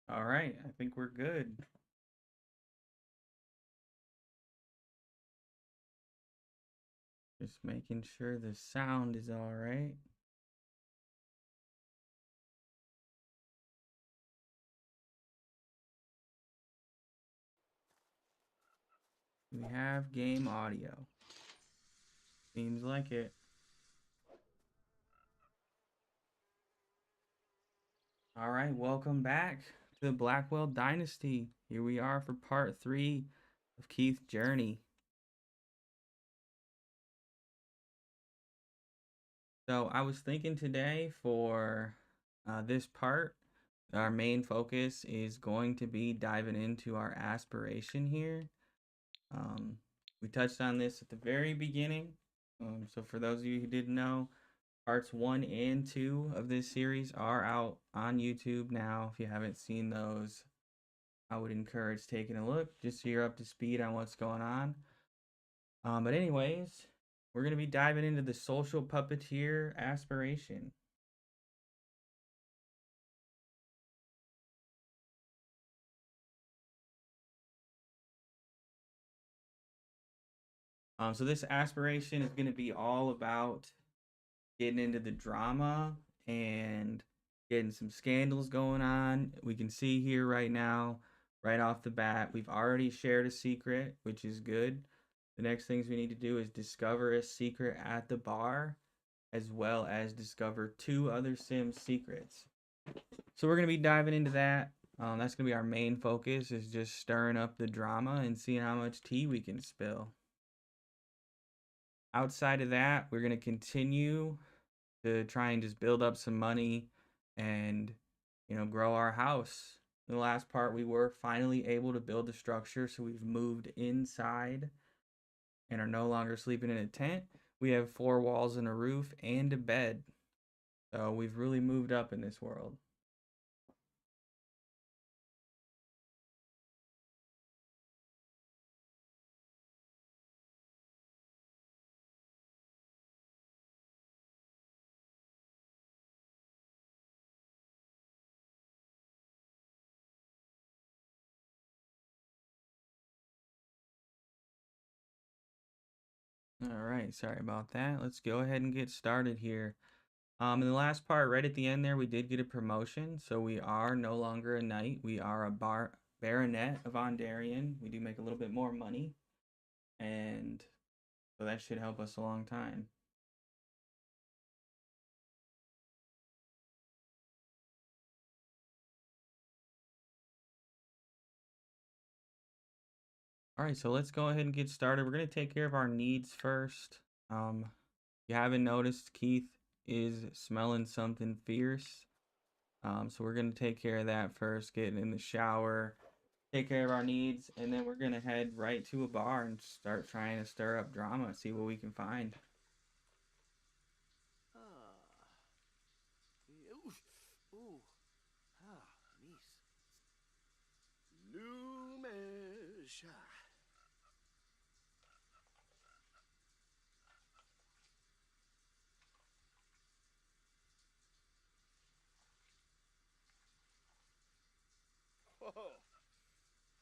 All right, I think we're good. Just making sure the sound is all right. We have game audio. Seems like it. All right, welcome back to the Blackwell Dynasty. Here we are for part 3 of Keith's journey. So I was thinking today for this part, our main focus is going to be diving into our aspiration here. We touched on this at the very beginning. So for those of you who didn't know, parts 1 and 2 of this series are out on YouTube now. If you haven't seen those, I would encourage taking a look just so you're up to speed on what's going on. But anyways, we're going to be diving into the social puppeteer aspiration. So this aspiration is going to be all about getting into the drama and getting some scandals going on. We can see here right now, right off the bat, we've already shared a secret, which is good. The next things we need to do is discover a secret at the bar, as well as discover 2 other Sims secrets. So we're going to be diving into that. That's going to be our main focus, is just stirring up the drama and seeing how much tea we can spill. Outside of that, we're going to continue to try and just build up some money and, grow our house. In the last part, we were finally able to build the structure, so we've moved inside and are no longer sleeping in a tent. We have 4 walls and a roof and a bed. So we've really moved up in this world. All right, sorry about that. Let's go ahead and get started here. In the last part, right at the end there, we did get a promotion, so we are no longer a knight. We are a baronet of Ondarian. We do make a little bit more money, and so that should help us a long time. All right, so let's go ahead and get started. We're going to take care of our needs first. If you haven't noticed, Keith is smelling something fierce. So we're going to take care of that first, getting in the shower, take care of our needs, and then we're going to head right to a bar and start trying to stir up drama, see what we can find. Ooh. Nice. Lumesh. Oh,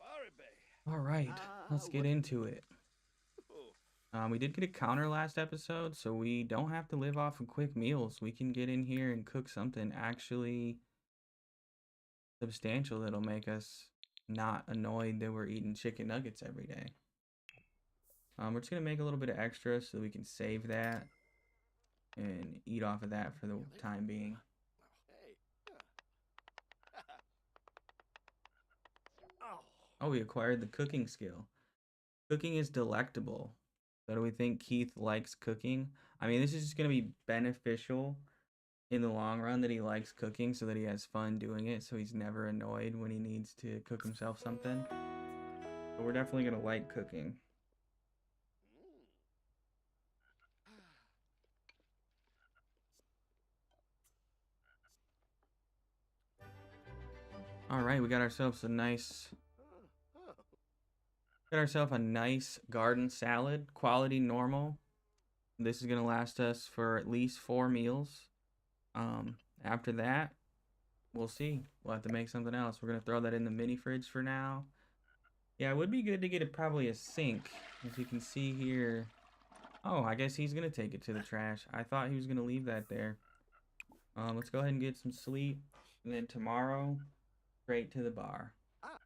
Baribe. All right, let's get What? into it. We did get a counter last episode, so we don't have to live off of quick meals. We can get in here and cook something actually substantial that'll make us not annoyed that we're eating chicken nuggets every day. We're just gonna make a little bit of extra so that we can save that and eat off of that for the time being. Hey. Oh, we acquired the cooking skill. Cooking is delectable. So do we think Keith likes cooking? I mean, this is just gonna be beneficial in the long run that he likes cooking so that he has fun doing it, so he's never annoyed when he needs to cook himself something. But we're definitely gonna like cooking. All right, we got ourselves a nice garden salad, quality normal. This is gonna last us for at least 4 meals. After that, we'll see. We'll have to make something else. We're gonna throw that in the mini fridge for now. Yeah, it would be good to get probably a sink. As you can see here. Oh, I guess he's gonna take it to the trash. I thought he was gonna leave that there. Let's go ahead and get some sleep, and then tomorrow, straight to the bar. Ah.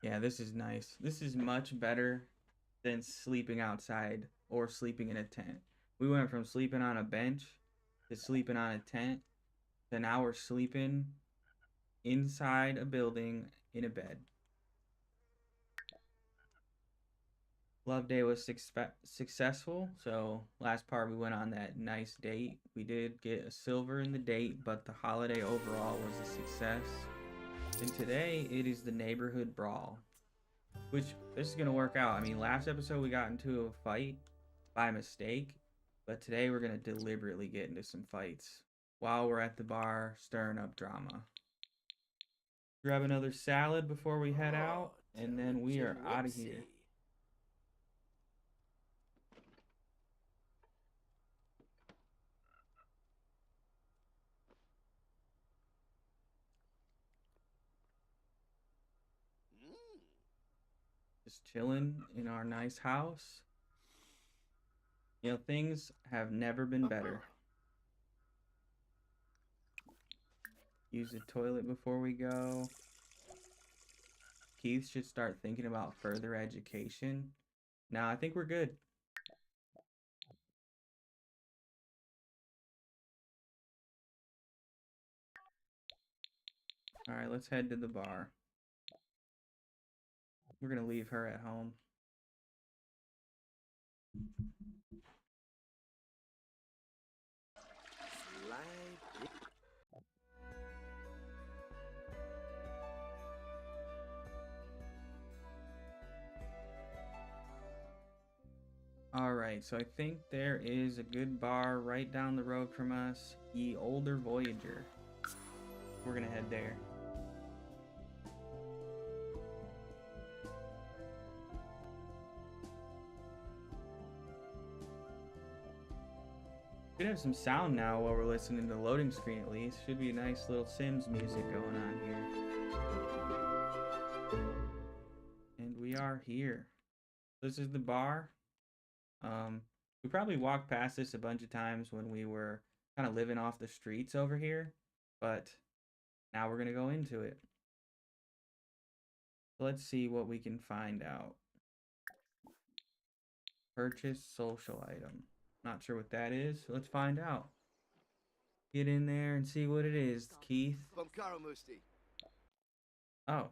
Yeah, this is nice. This is much better than sleeping outside or sleeping in a tent. We went from sleeping on a bench to sleeping on a tent to now we're sleeping inside a building in a bed. Love day was successful. So last part we went on that nice date. We did get a silver in the date, but the holiday overall was a success. And today it is the neighborhood brawl, which this is gonna work out. I mean, last episode we got into a fight by mistake, but today we're gonna deliberately get into some fights while we're at the bar stirring up drama. Grab another salad before we head out, and then we are out of here. Just chilling in our nice house. You know, things have never been better. Use the toilet before we go. Keith should start thinking about further education. Now, I think we're good. All right, let's head to the bar. We're gonna leave her at home. Alright, so I think there is a good bar right down the road from us. Ye Older Voyager. We're gonna head there. Should have some sound now while we're listening to the loading screen at least. Should be a nice little Sims music going on here. And we are here. This is the bar. We probably walked past this a bunch of times when we were kind of living off the streets over here, but now we're gonna go into it. Let's see what we can find out. Purchase social item. Not sure what that is. Let's find out. Get in there and see what it is, Keith. Oh.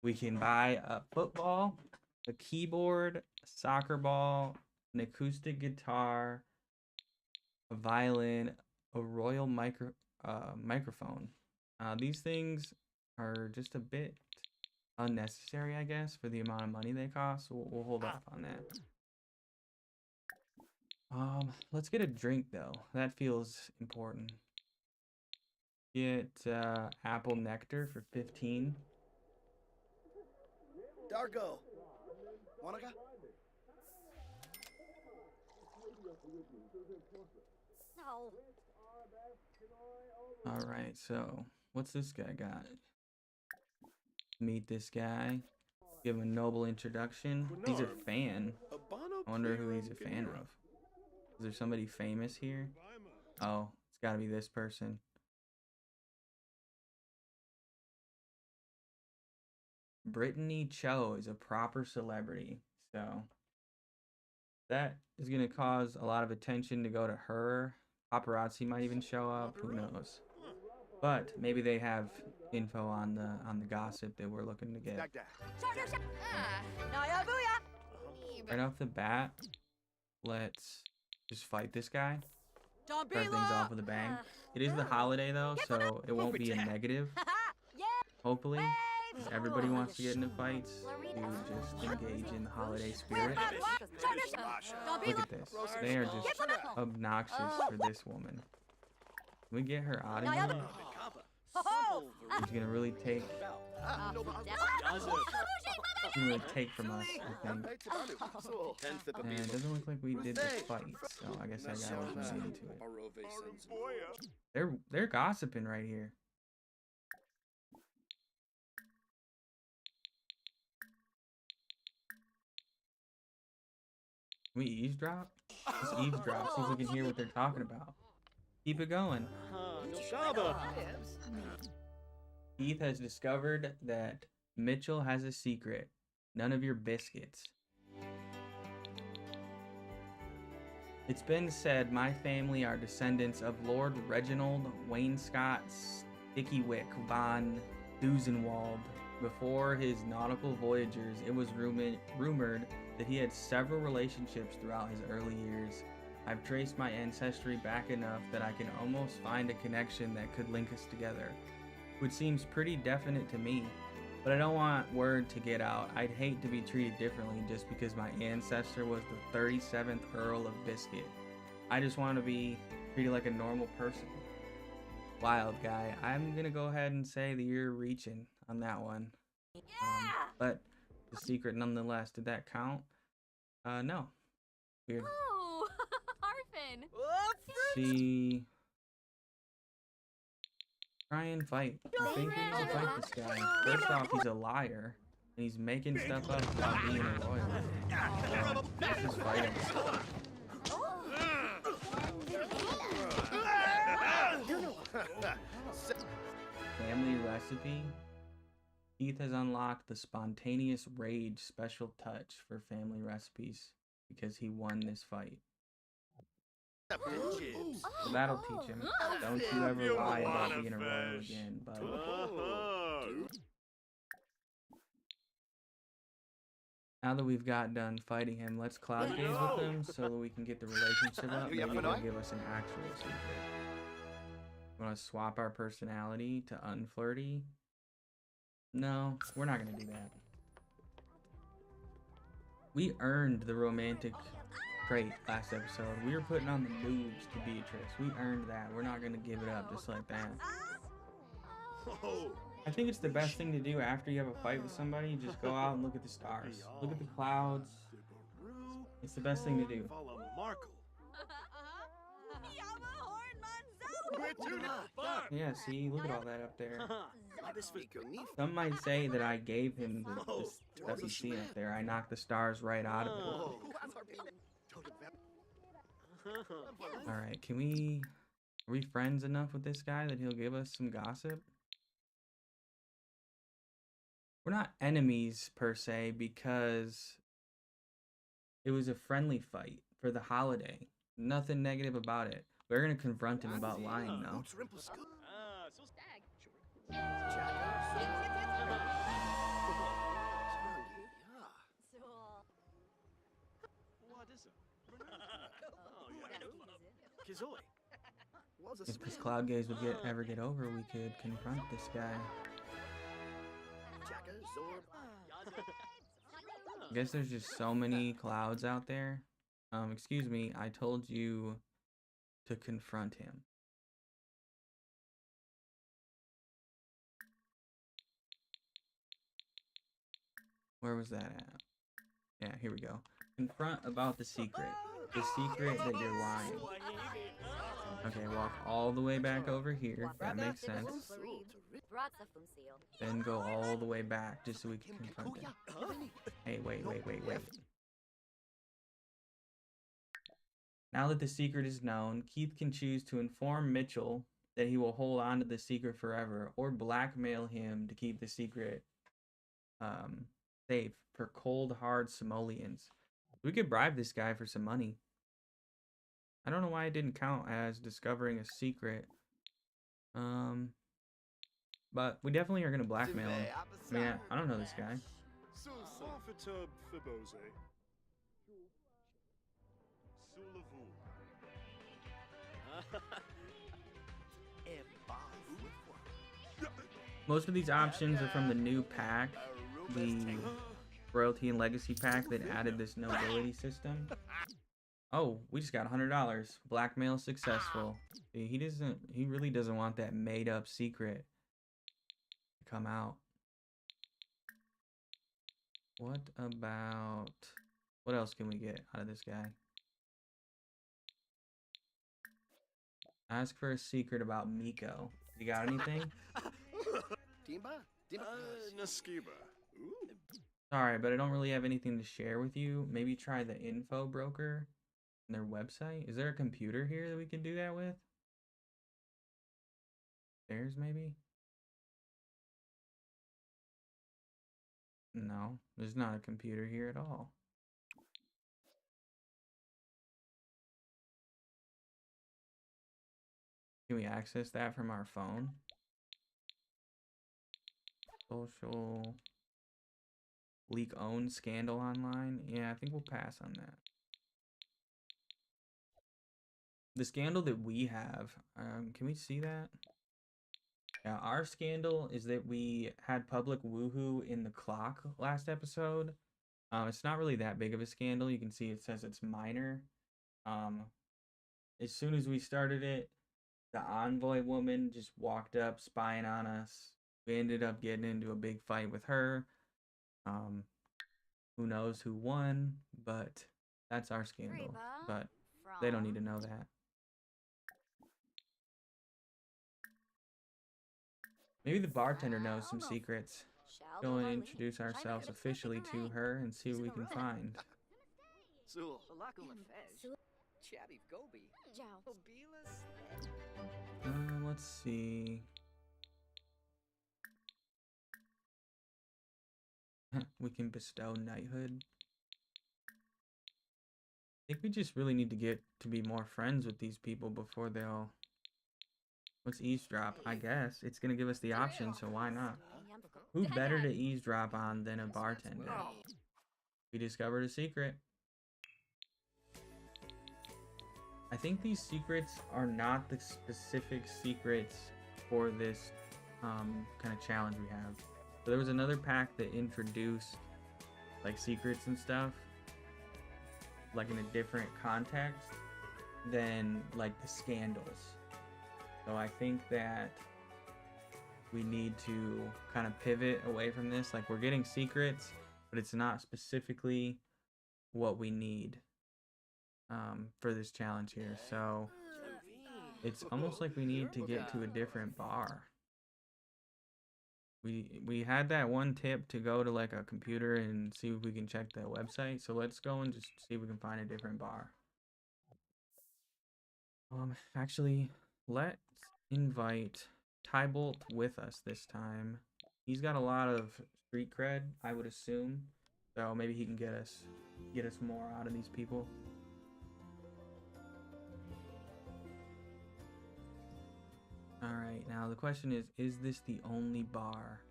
We can buy a football, a keyboard, a soccer ball, an acoustic guitar, a violin, a royal microphone. These things are just a bit unnecessary, I guess, for the amount of money they cost. So we'll hold off on that. Let's get a drink though. That feels important. Get apple nectar for 15. Dargo. Monica? No. All right, so what's this guy got? Meet this guy. Give him a noble introduction. He's a fan. I wonder who he's a fan of. Is there somebody famous here? Oh, it's gotta be this person. Brittany Cho is a proper celebrity, so that is gonna cause a lot of attention to go to her. Paparazzi might even show up. Who knows? But maybe they have info on the gossip that we're looking to get. Right off the bat, let's just fight this guy. Start things off with a bang. It is the holiday though, so it won't be a negative. Hopefully, everybody wants to get into fights. You just engage in the holiday spirit. Look at this. They are just obnoxious for this woman. Can we get her out of here? He's gonna really take from us, I think. And it doesn't look like we did the fight, so I guess that guy was really into it. They're gossiping right here. Can we eavesdrop? Let's eavesdrop, see if we can hear what they're talking about. Keep it going. Keith has discovered that Mitchell has a secret. None of your biscuits. It's been said my family are descendants of Lord Reginald Wainscott Stickywick von Dusenwald. Before his nautical voyagers, it was rumored that he had several relationships throughout his early years. I've traced my ancestry back enough that I can almost find a connection that could link us together, which seems pretty definite to me. But I don't want word to get out. I'd hate to be treated differently just because my ancestor was the 37th Earl of Biscuit. I just want to be treated like a normal person. Wild guy. I'm gonna go ahead and say that you're reaching on that one. But the secret nonetheless. Did that count? No. Weird. Oh, Harfin. See. Try and fight. I think we need to fight this guy. First off, he's a liar, and he's making stuff up about being a royal. So, let's just fight him. Family recipe. Keith has unlocked the spontaneous rage special touch for family recipes because he won this fight. So that'll teach him. Don't you ever lie about being a royal again, bud. Now that we've got done fighting him, let's cloud gaze with him so that we can get the relationship up. Maybe he'll give us an actual secret. You want to swap our personality to unflirty? No, we're not going to do that. We earned the romantic trait last episode. We were putting on the boobs to Beatrice. We earned that. We're not going to give it up just like that. I think it's the best thing to do after you have a fight with somebody. Just go out and look at the stars. Look at the clouds. It's the best thing to do. Yeah, see? Look at all that up there. Some might say that I gave him the stuff you see up there. I knocked the stars right out of it. Alright, can we... Are we friends enough with this guy that he'll give us some gossip? We're not enemies, per se, because it was a friendly fight for the holiday. Nothing negative about it. We're gonna confront him about lying, though. If this cloud gaze would ever get over, we could confront this guy. I guess there's just so many clouds out there. Excuse me, I told you to confront him. Where was that at? Yeah, here we go. Confront about the secret. The secret that you're lying. Okay, walk all the way back over here. That makes sense. Then go all the way back just so we can confront him. Hey, wait. Now that the secret is known, Keith can choose to inform Mitchell that he will hold on to the secret forever, or blackmail him to keep the secret safe for cold, hard simoleons. We could bribe this guy for some money. I don't know why it didn't count as discovering a secret. But we definitely are gonna blackmail him. I mean, I don't know this guy. Most of these options are from the new pack, the Royalty and Legacy pack that added this nobility system. Oh, we just got $100. Blackmail successful. See, he really doesn't want that made up secret. come out. What else can we get out of this guy? Ask for a secret about Miko. You got anything? Timba? Timba? Naskiba. Sorry, but I don't really have anything to share with you. Maybe try the info broker and their website. Is there a computer here that we can do that with? There's maybe? No, there's not a computer here at all. Can we access that from our phone? Social leak own scandal online? Yeah, I think we'll pass on that. The scandal that we have, can we see that? Yeah, our scandal is that we had public woohoo in the clock last episode. It's not really that big of a scandal. You can see it says it's minor. As soon as we started it, the envoy woman just walked up spying on us. We ended up getting into a big fight with her. Who knows who won, but that's our scandal. But they don't need to know that. Maybe the bartender knows some secrets. Go and introduce ourselves officially to her and see what we can find. Let's see. We can bestow knighthood. I think we just really need to get to be more friends with these people before they'll... Let's eavesdrop, I guess. It's gonna give us the option, so why not? Who better to eavesdrop on than a bartender? We discovered a secret. I think these secrets are not the specific secrets for this kind of challenge we have. So there was another pack that introduced like secrets and stuff, like in a different context than like the scandals. So I think that we need to kind of pivot away from this. Like, we're getting secrets, but it's not specifically what we need for this challenge here. So it's almost like we need to get to a different bar. We had that one tip to go to like a computer and see if we can check the website. So let's go and just see if we can find a different bar. Actually, let's invite Tybolt with us this time. He's got a lot of street cred, I would assume. So maybe he can get us more out of these people. Alright, now the question is this the only bar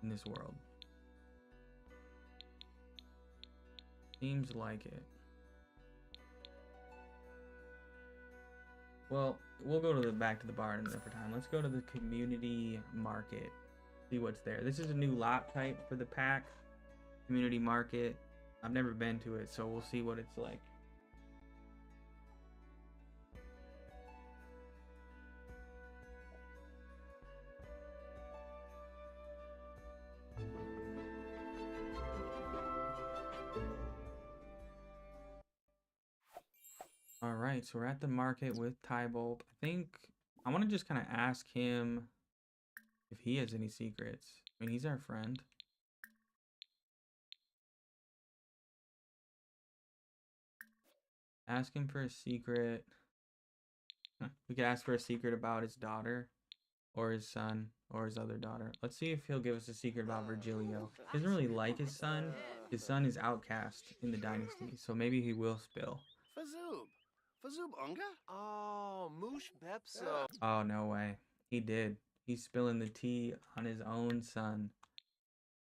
in this world? Seems like it. Well, we'll go to back to the bar in another time. Let's go to the community market. See what's there. This is a new lot type for the pack. Community market. I've never been to it, so we'll see what it's like. All right, so we're at the market with Tybolt. I think I want to just kind of ask him if he has any secrets. I mean, he's our friend. Ask him for a secret. We could ask for a secret about his daughter or his son or his other daughter. Let's see if he'll give us a secret about Virgilio. He doesn't really like his son. His son is outcast in the dynasty, so maybe he will spill. Fazoob Unga? Oh, Moosh Bepso. Oh, no way. He did. He's spilling the tea on his own son.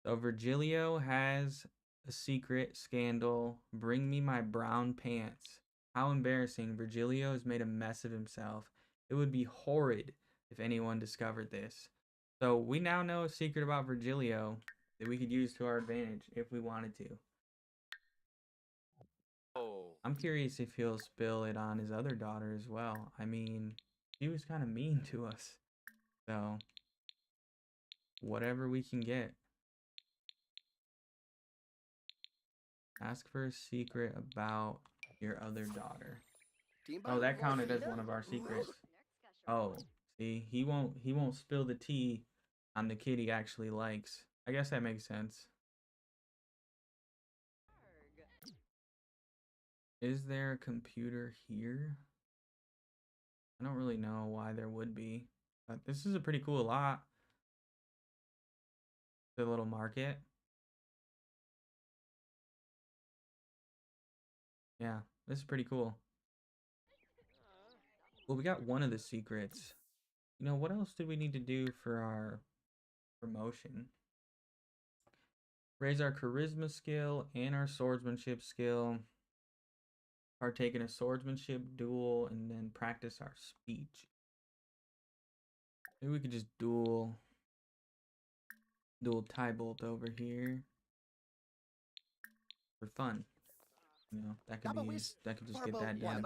So Virgilio has a secret scandal. Bring me my brown pants. How embarrassing. Virgilio has made a mess of himself. It would be horrid if anyone discovered this. So we now know a secret about Virgilio that we could use to our advantage if we wanted to. I'm curious if he'll spill it on his other daughter as well. I mean, he was kind of mean to us. So whatever we can get. Ask for a secret about your other daughter. Oh, that counted as one of our secrets. Oh, see, he won't spill the tea on the kid he actually likes. I guess that makes sense. Is there a computer here? I don't really know why there would be, but this is a pretty cool lot. The little market. Yeah, this is pretty cool. Well, we got one of the secrets. You know, what else did we need to do for our promotion? Raise our charisma skill and our swordsmanship skill. Partake in a swordsmanship duel and then practice our speech. Maybe we could just duel Tybolt over here for fun. You know, that could be used, that could just get that done.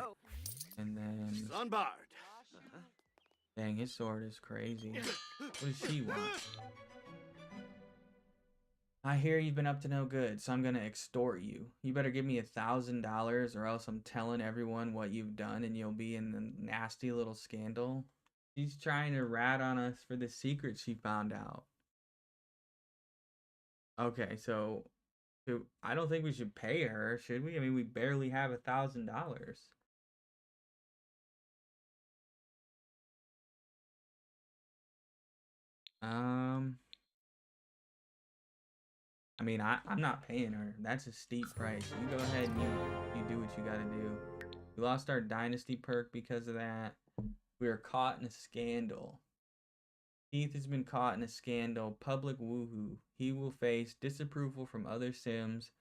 And then Sunbard. dang, his sword is crazy. What does she want? I hear you've been up to no good, so I'm gonna extort you. You better give me $1,000 or else I'm telling everyone what you've done and you'll be in the nasty little scandal. She's trying to rat on us for the secret she found out. Okay, so I don't think we should pay her, should we? I mean, we barely have $1,000. I mean, I'm not paying her. That's a steep price. You go ahead and you do what you gotta do. We lost our dynasty perk because of that. We are caught in a scandal. Keith has been caught in a scandal. Public woohoo. He will face disapproval from other Sims,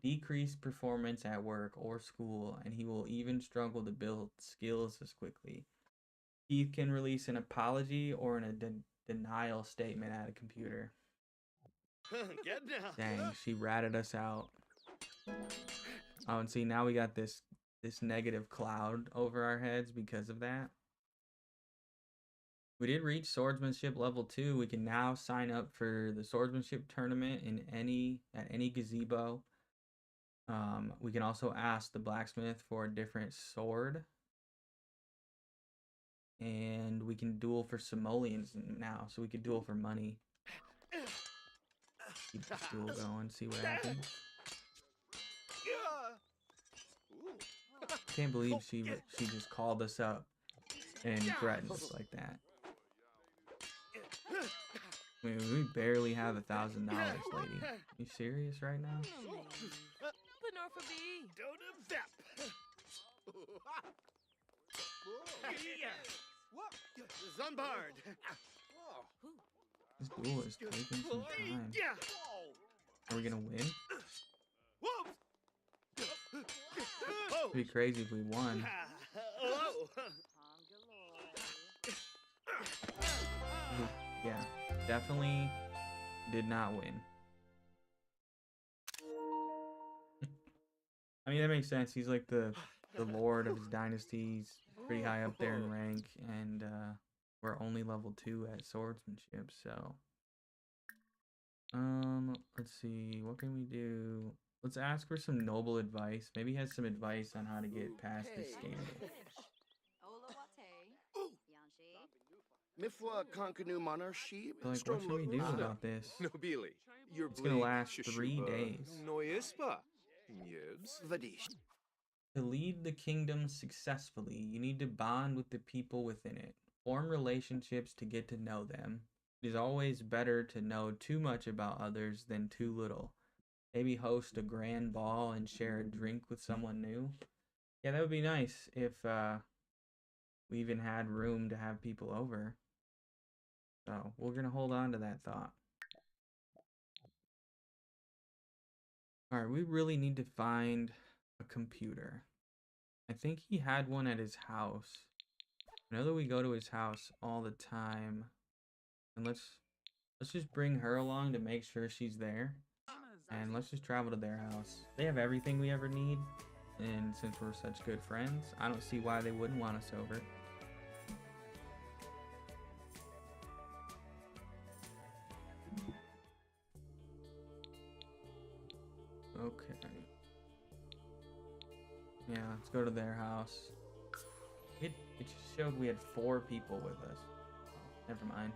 decreased performance at work or school, and he will even struggle to build skills as quickly. Keith can release an apology or a denial statement at a computer. Get down. Dang, she ratted us out. Oh, and see, now we got this negative cloud over our heads because of that. We did reach swordsmanship level 2. We can now sign up for the swordsmanship tournament at any gazebo. We can also ask the blacksmith for a different sword. And we can duel for simoleons now, so we could duel for money. Keep this duel going, see what happens. Can't believe she just called us up and threatened us like that. I mean, we barely have $1,000, lady. You serious right now? Sunbard. This duel is taking some time. Are we gonna win? It'd be crazy if we won. Yeah, definitely did not win. I mean, that makes sense. He's like the lord of his dynasty. He's pretty high up there in rank, and we're only level 2 at swordsmanship, so let's see, what can we do? Let's ask for some noble advice. Maybe he has some advice on how to get past this scandal. Mifwa Konkanu monarchy. So, like, what should we do about this? Nobili. It's gonna last 3 days. Noispa. Yibs. Vadish. To lead the kingdom successfully, you need to bond with the people within it. Form relationships to get to know them. It is always better to know too much about others than too little. Maybe host a grand ball and share a drink with someone new. Yeah, that would be nice if we even had room to have people over. So we're going to hold on to that thought. Alright, we really need to find a computer. I think he had one at his house. I know that we go to his house all the time. And let's just bring her along to make sure she's there. And let's just travel to their house. They have everything we ever need. And since we're such good friends, I don't see why they wouldn't want us over. Okay. Yeah, let's go to their house. It just showed we had 4 people with us. Oh, never mind.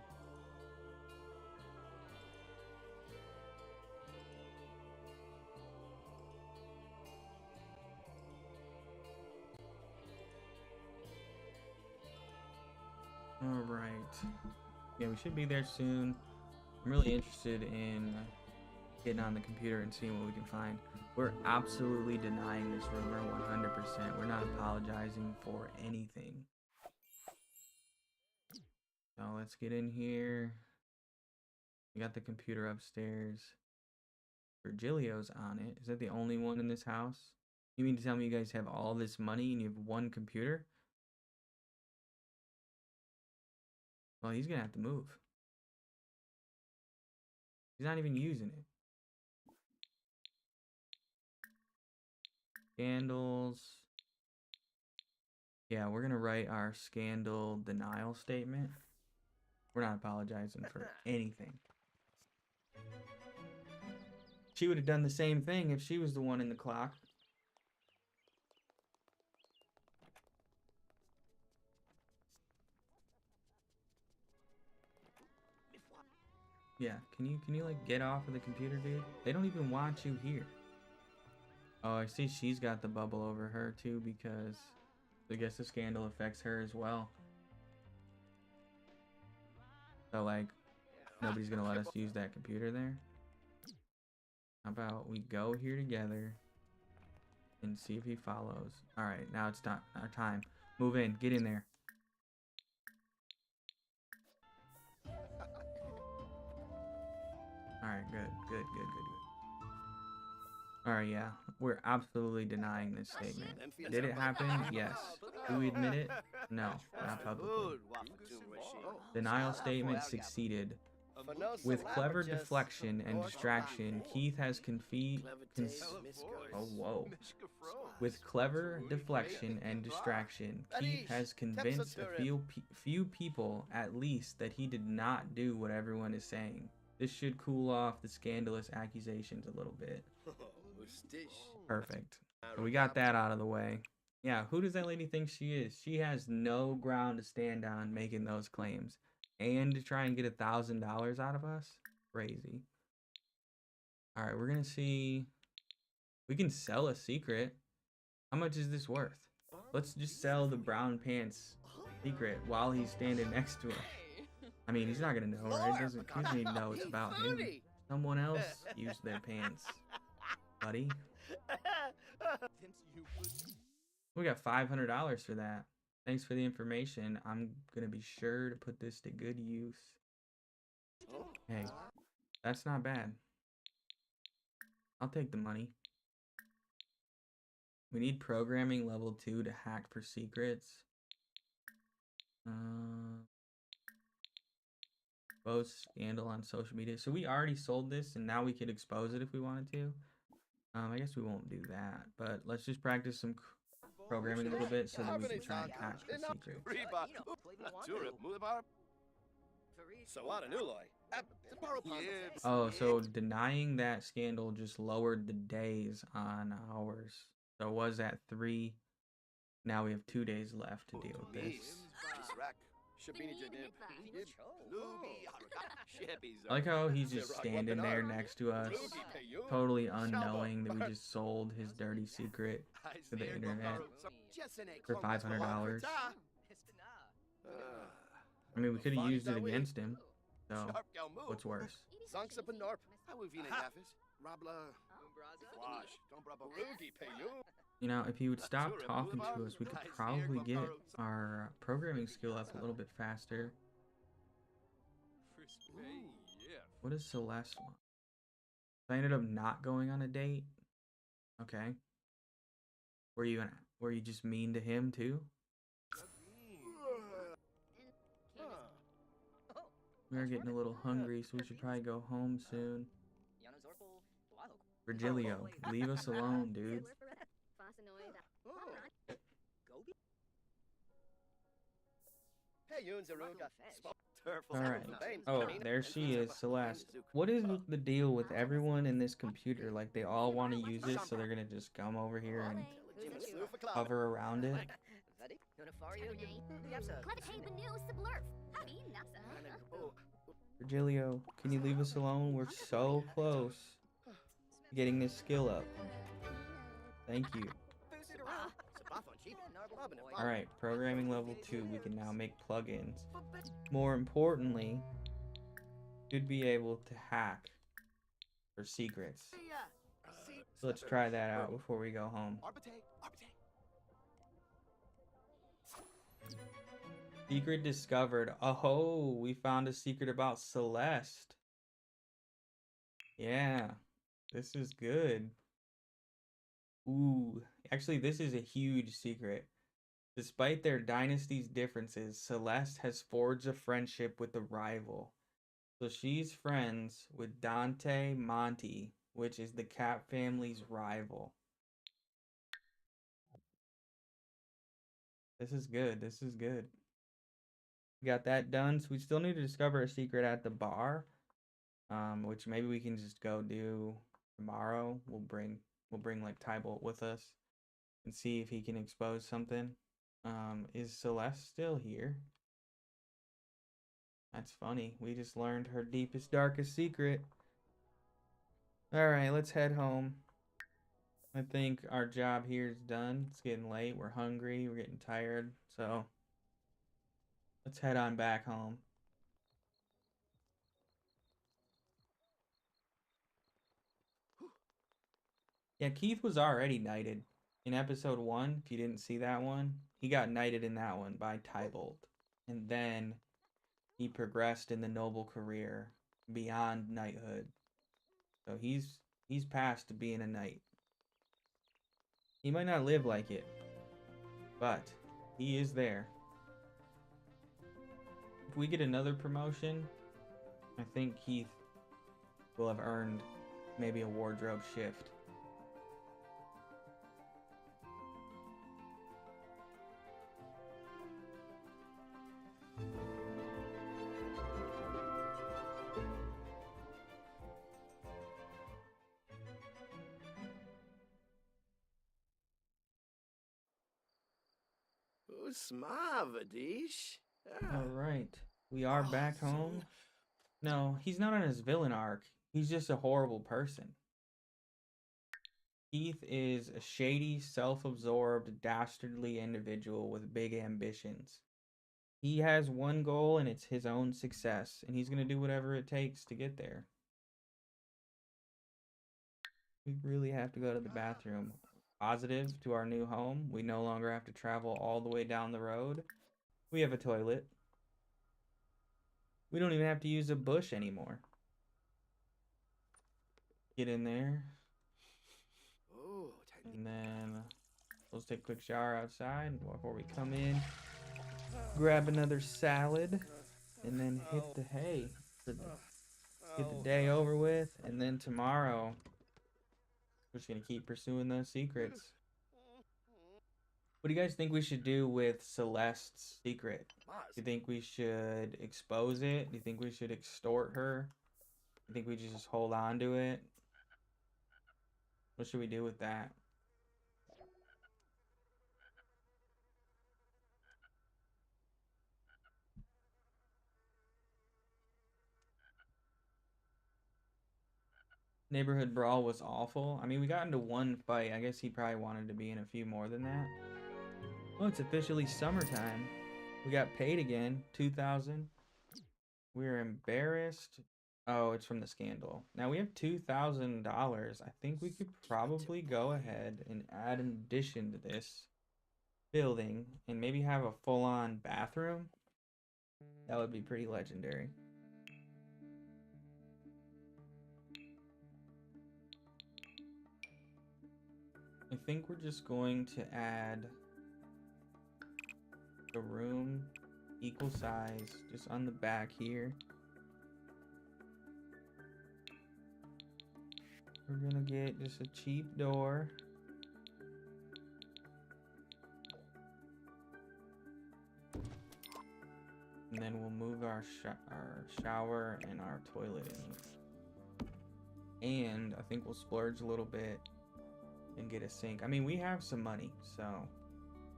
Alright. Yeah, we should be there soon. I'm really interested in getting on the computer and seeing what we can find. We're absolutely denying this rumor 100%. We're not apologizing for anything. So let's get in here. We got the computer upstairs. Virgilio's on it. Is that the only one in this house? You mean to tell me you guys have all this money and you have 1 computer? Well, he's gonna have to move. He's not even using it. Scandals. Yeah, we're gonna write our scandal denial statement. We're not apologizing for anything. She would have done the same thing if she was the one in the clock. Yeah, can you like get off of the computer, dude? They don't even want you here. Oh, I see she's got the bubble over her too because I guess the scandal affects her as well. So like nobody's gonna let us use that computer there. How about we go here together and see if he follows. Alright, now it's not our time. Move in, get in there. Alright, good. Alright, yeah. We're absolutely denying this statement. Did it happen? Yes. Do we admit it? No, not publicly. Denial statement succeeded. With clever deflection and distraction, Keith has With clever deflection and distraction, Keith has convinced a few people at least that he did not do what everyone is saying. This should cool off the scandalous accusations a little bit. Perfect. So we got that out of the way. Yeah, who does that lady think she is? She has no ground to stand on making those claims. And to try and get $1,000 out of us? Crazy. Alright, we're gonna see. We can sell a secret. How much is this worth? Let's just sell the brown pants secret while he's standing next to him. I mean, he's not gonna know, right? He doesn't even know it's about him. Someone else used their pants, buddy. We got $500 for that. Thanks for the information. I'm gonna be sure to put this to good use. Hey, that's not bad. I'll take the money. We need programming level 2 to hack for secrets. Expose scandal on social media. So we already sold this and now we could expose it if we wanted to. I guess we won't do that, but let's just practice some programming a little bit so that we can try and hack for secrets. Oh, so denying that scandal just lowered the days on ours. So it was at 3. Now we have 2 days left to deal with this. I like how he's just standing there next to us, totally unknowing that we just sold his dirty secret to the internet for $500. I mean, we could have used it against him, so what's worse? You know, if he would stop talking to us, we could probably get our programming skill up a little bit faster. What does Celeste want? I ended up not going on a date. Okay. Were you just mean to him too? We are getting a little hungry, so we should probably go home soon. Virgilio, leave us alone, dude. Alright. Oh, there she is, Celeste. What is the deal with everyone in this computer? Like, they all want to use it, so they're gonna just come over here and hover around it? Virgilio, can you leave us alone? We're so close to getting this skill up. Thank you. Alright, programming level 2. We can now make plugins. More importantly, should be able to hack for secrets. So let's try that out before we go home. Secret discovered. Oh, we found a secret about Celeste. Yeah, this is good. Ooh, actually, this is a huge secret. Despite their dynasty's differences, Celeste has forged a friendship with a rival. So she's friends with Dante Monte, which is the Cat family's rival. This is good. This is good. We got that done. So we still need to discover a secret at the bar, which maybe we can just go do tomorrow. We'll bring like Tybolt with us and see if he can expose something. Is Celeste still here? That's funny. We just learned her deepest, darkest secret. Alright, let's head home. I think our job here is done. It's getting late. We're hungry. We're getting tired. So let's head on back home. Yeah, Keith was already knighted in episode 1. If you didn't see that one, he got knighted in that one by Tybolt. And then he progressed in the noble career beyond knighthood. So he's past to being a knight. He might not live like it, but he is there. If we get another promotion, I think Keith will have earned maybe a wardrobe shift. Smavadish. All right, we are back home. No, he's not on his villain arc. He's just a horrible person. Keith is a shady, self-absorbed, dastardly individual with big ambitions. He has one goal, and it's his own success, and he's going to do whatever it takes to get there. We really have to go to the bathroom. Positive to our new home. We no longer have to travel all the way down the road. We have a toilet. We don't even have to use a bush anymore. Get in there. And then let's take a quick shower outside before we come in. Grab another salad. And then hit the hay. Get the day over with. And then tomorrow, we're just going to keep pursuing those secrets. What do you guys think we should do with Celeste's secret? Do you think we should expose it? Do you think we should extort her? Do you think we should just hold on to it? What should we do with that? Neighborhood brawl was awful. I mean, we got into one fight. I guess he probably wanted to be in a few more than that. Oh, it's officially summertime. We got paid again. 2,000. We're embarrassed. Oh, it's from the scandal. Now we have $2,000. I think we could probably go ahead and add an addition to this building and maybe have a full-on bathroom. That would be pretty legendary. I think we're just going to add a room equal size just on the back here. We're gonna get just a cheap door. And then we'll move our shower and our toilet in. And I think we'll splurge a little bit and get a sink. I mean, we have some money, so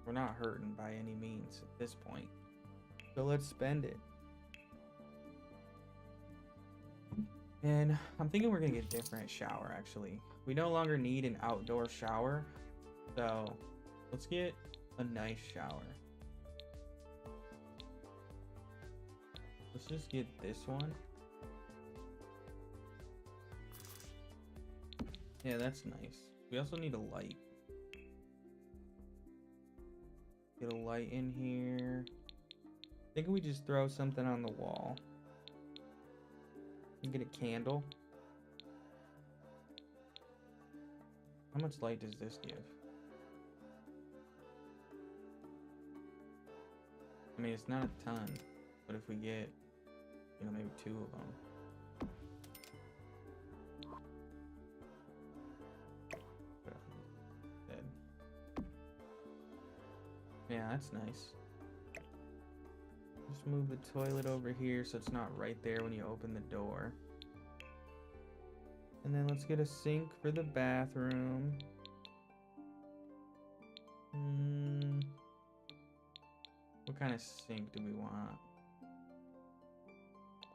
we're not hurting by any means at this point. So let's spend it. And I'm thinking we're gonna get a different shower, actually. We no longer need an outdoor shower, so let's get a nice shower. Let's just get this one. Yeah, that's nice. We also need a light. Get a light in here. I think we just throw something on the wall. And get a candle. How much light does this give? I mean, it's not a ton, but if we get, you know, maybe 2 of them. Dead. Yeah, that's nice. Just move the toilet over here so it's not right there when you open the door. And then let's get a sink for the bathroom. What kind of sink do we want?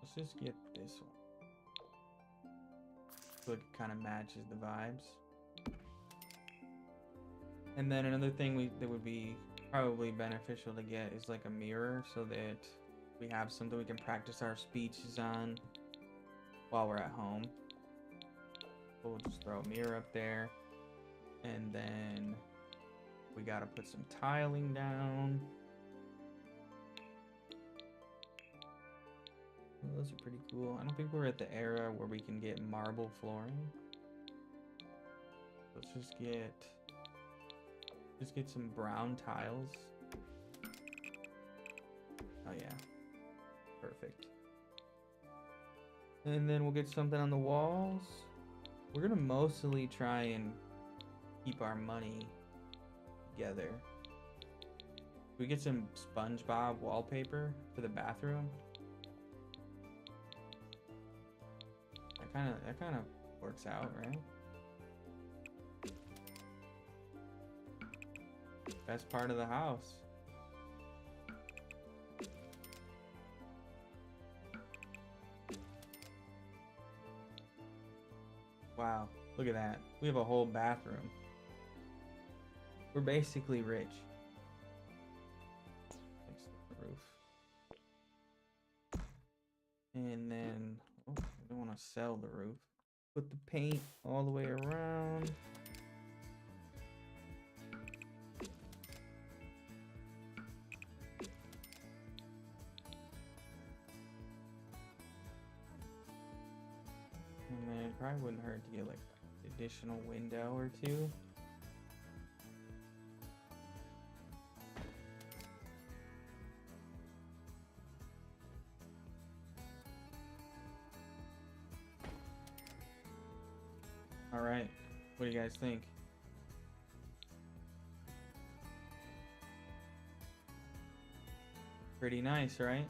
Let's just get this one. So it kind of matches the vibes. And then another thing that would be probably beneficial to get is like a mirror so that we have something we can practice our speeches on while we're at home. We'll just throw a mirror up there, and then we gotta put some tiling down. Well, those are pretty cool. I don't think we're at the era where we can get marble flooring. Let's just get some brown tiles. Oh yeah, perfect. And then we'll get something on the walls. We're gonna mostly try and keep our money together. We get some SpongeBob wallpaper for the bathroom. That kind of works out, right? Best part of the house. Wow, look at that. We have a whole bathroom. We're basically rich. Fix the roof. And then, oh, we don't want to sell the roof. Put the paint all the way around. And then it probably wouldn't hurt to get like an additional window or 2. All right, what do you guys think? Pretty nice, right?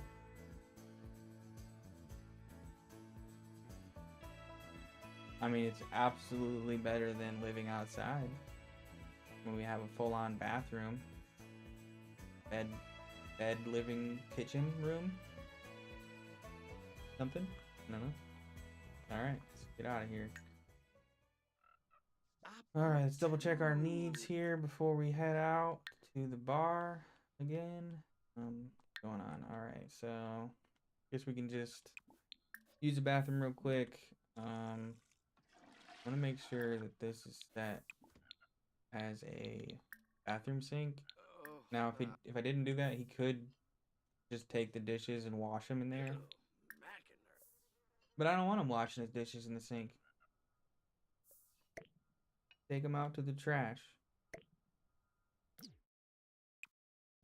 I mean, it's absolutely better than living outside when we have a full-on bathroom, bed, living, kitchen room, something. I don't know. All right, let's get out of here. All right, let's double check our needs here before we head out to the bar again. Going on. All right, so guess we can just use the bathroom real quick. I want to make sure that this is set as a bathroom sink. Now, if I didn't do that, he could just take the dishes and wash them in there. But I don't want him washing his dishes in the sink. Take them out to the trash.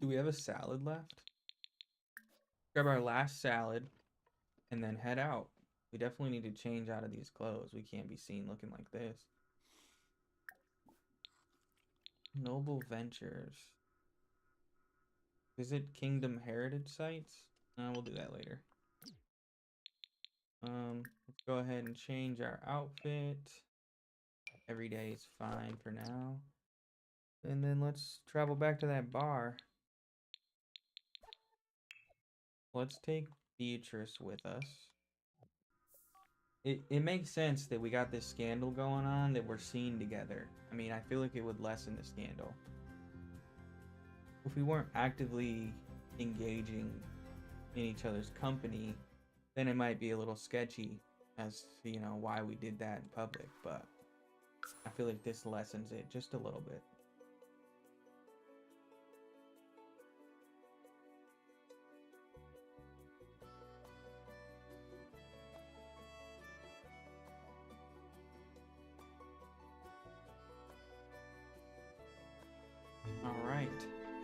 Do we have a salad left? Grab our last salad and then head out. We definitely need to change out of these clothes. We can't be seen looking like this. Noble Ventures. Visit Kingdom Heritage Sites? We'll do that later. Let's go ahead and change our outfit. Every day is fine for now. And then let's travel back to that bar. Let's take Beatrice with us. It makes sense that we got this scandal going on, that we're seen together. I mean, I feel like it would lessen the scandal. If we weren't actively engaging in each other's company, then it might be a little sketchy as to, you know, why we did that in public, but I feel like this lessens it just a little bit. All right,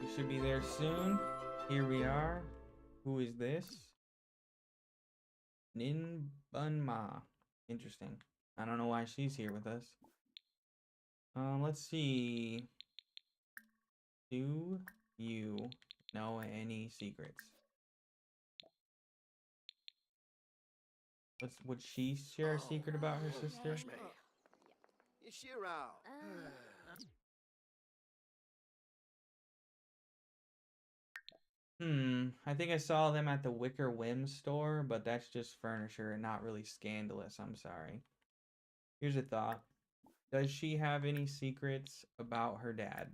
we should be there soon. Here we are. Who is this? Nin Bun Ma. Interesting. I don't know why she's here with us. Let's see. Do you know any secrets? Would she share a secret about her sister? Ishiro. I think I saw them at the Wicker Whim store, but that's just furniture and not really scandalous, I'm sorry. Here's a thought. Does she have any secrets about her dad?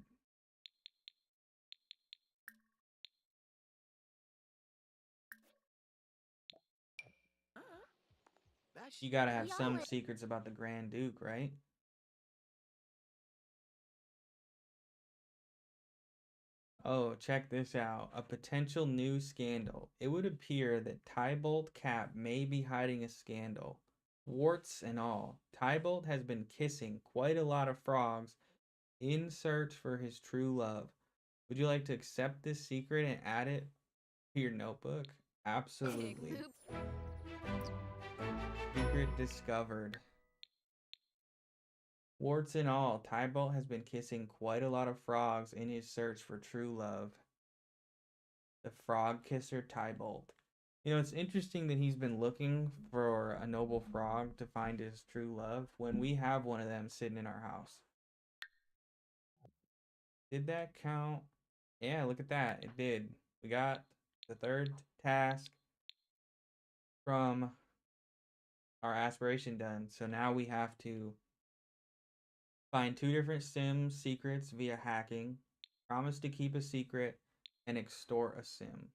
You gotta have some secrets about the Grand Duke, right? Oh, check this out. A potential new scandal. It would appear that Tybalt Cap may be hiding a scandal. Warts and all, Tybalt has been kissing quite a lot of frogs in search for his true love. Would you like to accept this secret and add it to your notebook? Absolutely. Secret discovered. Warts and all, Tybalt has been kissing quite a lot of frogs in his search for true love. The frog kisser Tybalt. You know, it's interesting that he's been looking for a noble frog to find his true love when we have one of them sitting in our house. Did that count? Yeah, look at that. It did. We got the third task from our aspiration done. So now we have to find 2 different sim secrets via hacking, promise to keep a secret, and extort a sim.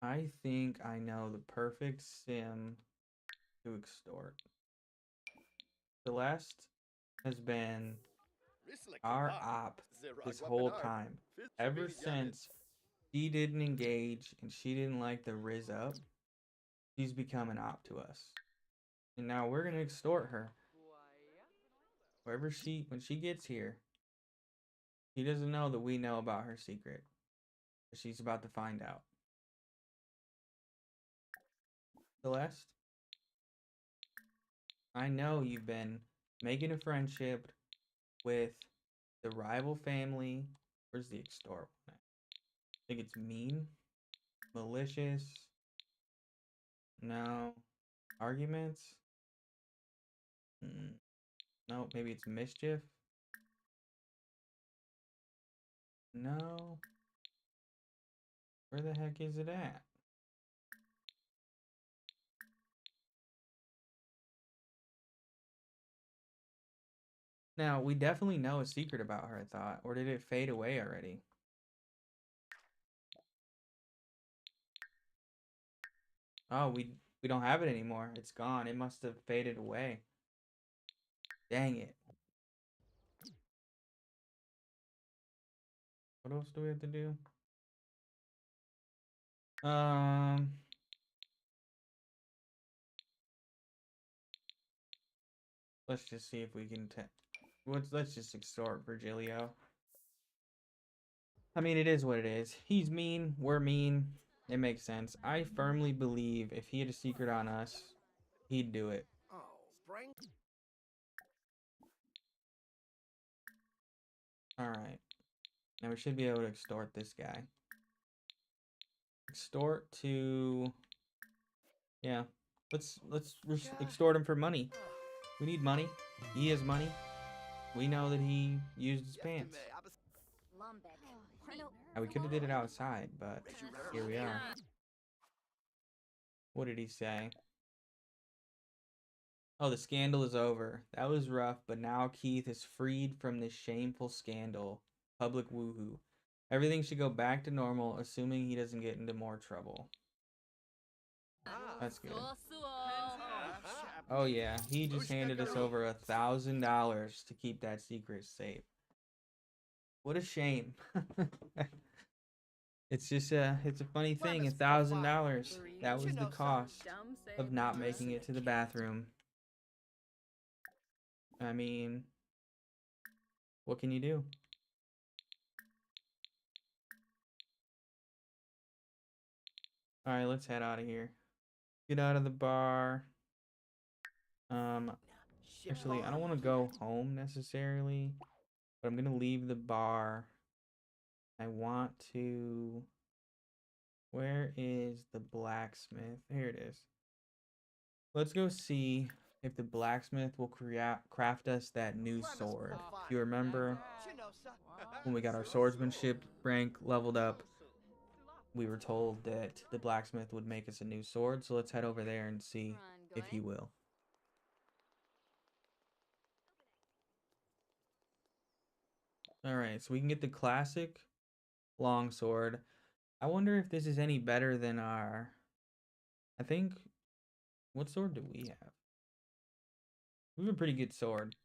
I think I know the perfect sim to extort. Celeste has been our op this whole time. Ever since she didn't engage and she didn't like the Riz up, she's become an op to us. And now we're gonna extort her. When she gets here, she doesn't know that we know about her secret. But she's about to find out. Celeste, I know you've been making a friendship with the rival family. Where's the extort one? I think it's mean, malicious. No. Arguments? No, maybe it's mischief. No. Where the heck is it at? Now, we definitely know a secret about her, I thought. Or did it fade away already? Oh, we don't have it anymore. It's gone. It must have faded away. Dang it. What else do we have to do? Let's just see if we can let's just extort Virgilio. I mean, it is what it is. He's mean, we're mean. It makes sense. I firmly believe if he had a secret on us, he'd do it. Oh, spring. Alright. Now we should be able to extort this guy. Extort to... Yeah. Let's extort him for money. We need money. He has money. We know that he used his pants. Now, we could have did it outside, but here we are. What did he say? Oh, the scandal is over. That was rough, but now Keith is freed from this shameful scandal. Public woohoo. Everything should go back to normal, assuming he doesn't get into more trouble. That's good. Oh yeah, he just handed us over $1,000 to keep that secret safe. What a shame. It's just it's a funny thing. $1,000. That was the cost of not making it to the bathroom. I mean, what can you do? All right, let's head out of here. Get out of the bar. Actually, I don't want to go home necessarily, but I'm gonna leave the bar. I want to... Where is the blacksmith? Here it is. Let's go see if the blacksmith will craft us that new sword. You remember when we got our swordsmanship rank leveled up, we were told that the blacksmith would make us a new sword, so let's head over there and see if he will. Alright, so we can get the classic longsword. I wonder if this is any better than our... I think... What sword do we have? We have a pretty good sword.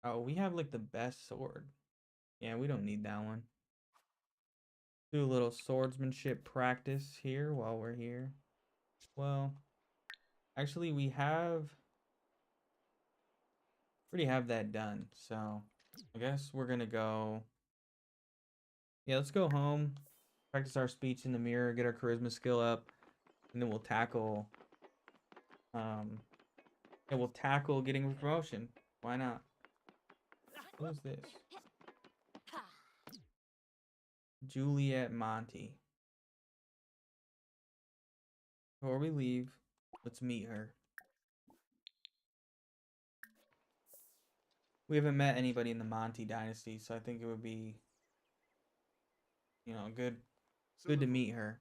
Oh, we have like the best sword. Yeah, we don't need that one. Do a little swordsmanship practice here while we're here. Well, actually we already have that done, so I guess we're gonna go... Yeah, let's go home, practice our speech in the mirror, get our charisma skill up, and then we'll tackle getting a promotion. Why not? What is this? Juliet Monty. Before we leave, let's meet her. We haven't met anybody in the Monty Dynasty, so I think it would be, you know, good to meet her.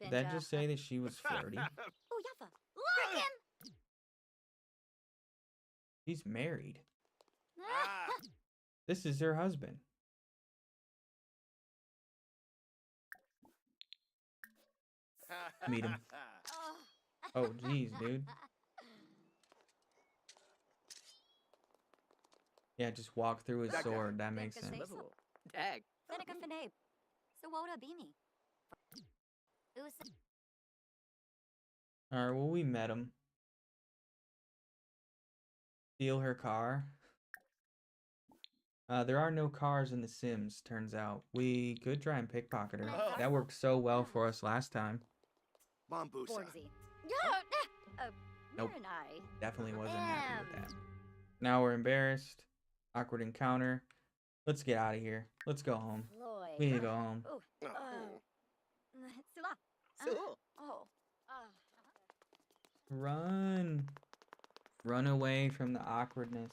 Did that just say that she was flirty? She's married. This is her husband. Meet him. Oh, geez, dude. Yeah, just walk through his sword. That makes sense. Dag. Alright, well, we met him. Steal her car. There are no cars in The Sims, turns out. We could try and pickpocket her. That worked so well for us last time. Mambusa. Nope. Definitely wasn't happy with that. Now we're embarrassed. Awkward encounter. Let's get out of here. Let's go home. We need to go home. Run. Run away from the awkwardness.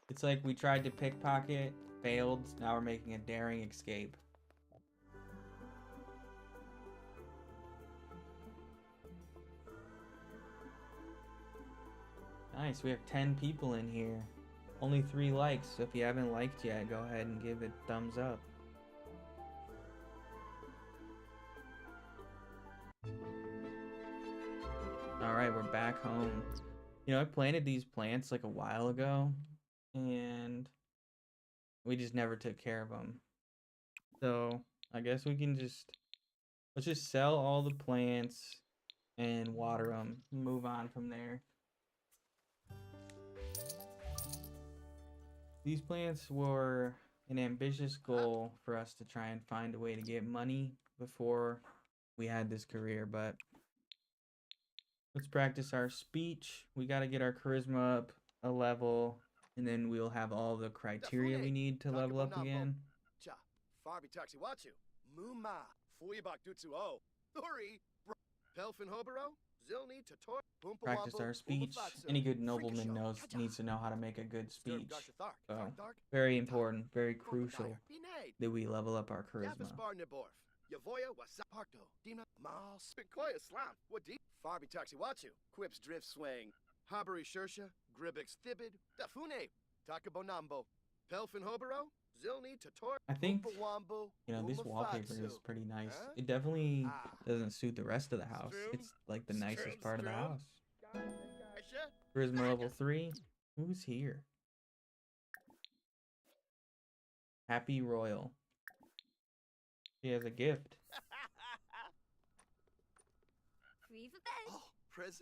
It's like we tried to pickpocket, failed, now we're making a daring escape. Nice, we have 10 people in here. Only 3 likes, so if you haven't liked yet, go ahead and give it a thumbs up. Alright, we're back home. You know, I planted these plants like a while ago, and we just never took care of them. So, I guess we can let's just sell all the plants and water them. Move on from there. These plants were an ambitious goal for us to try and find a way to get money before we had this career, but let's practice our speech. We got to get our charisma up a level, And then we'll have all the criteria we need to level up again. Cha, Farby Taxi Watsu, Muma, Fuyabak Dutsu O, Thuri, Pelfin Hobaro, Zilni, Tator, Practice our speech. Any good nobleman needs to know how to make a good speech. So, very important, very crucial that we level up our charisma. Yavoya Wasaparto, Dina Mal Spikoya Slam, Wadi, Farby Taxi Watsu, Quips Drift Swing, Habari Shersha, Gribix Thibid, Dafune, Takabonambo, Pelfin Hobaro, Zilni, Tator, I think, this wallpaper is pretty nice. It definitely doesn't suit the rest of the house. It's like the nicest part of the house. Charisma level 3. Who's here? Happy Royal. She has a gift. Oh, Prezu?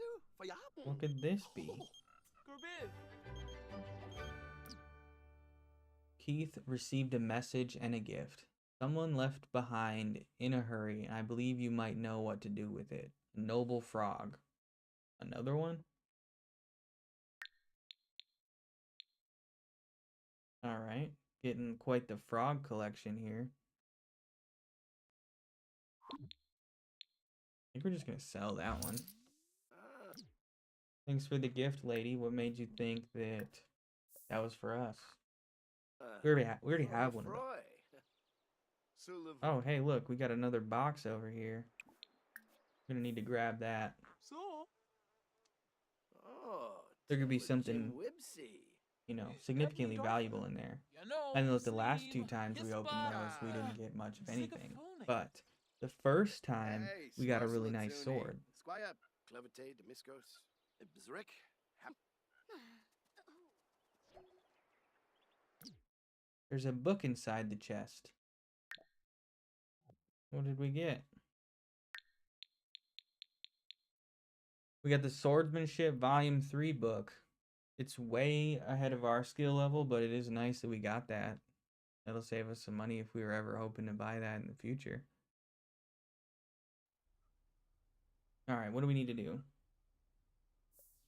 What could this be? Keith received a message and a gift. Someone left behind in a hurry, and I believe you might know what to do with it. A noble frog. Another one? Alright. Getting quite the frog collection here. I think we're just gonna sell that one. Thanks for the gift, lady. What made you think that was for us? We already have one of those. Oh, hey, look, we got another box over here. We're gonna need to grab that. There could be something, significantly valuable in there. I know that the last 2 times we opened those, we didn't get much of anything. But the first time, we got a really nice sword. There's a book inside the chest. What did we get? We got the Swordsmanship Volume 3 book. It's way ahead of our skill level, but it is nice that we got that. That'll save us some money if we were ever hoping to buy that in the future. Alright, what do we need to do?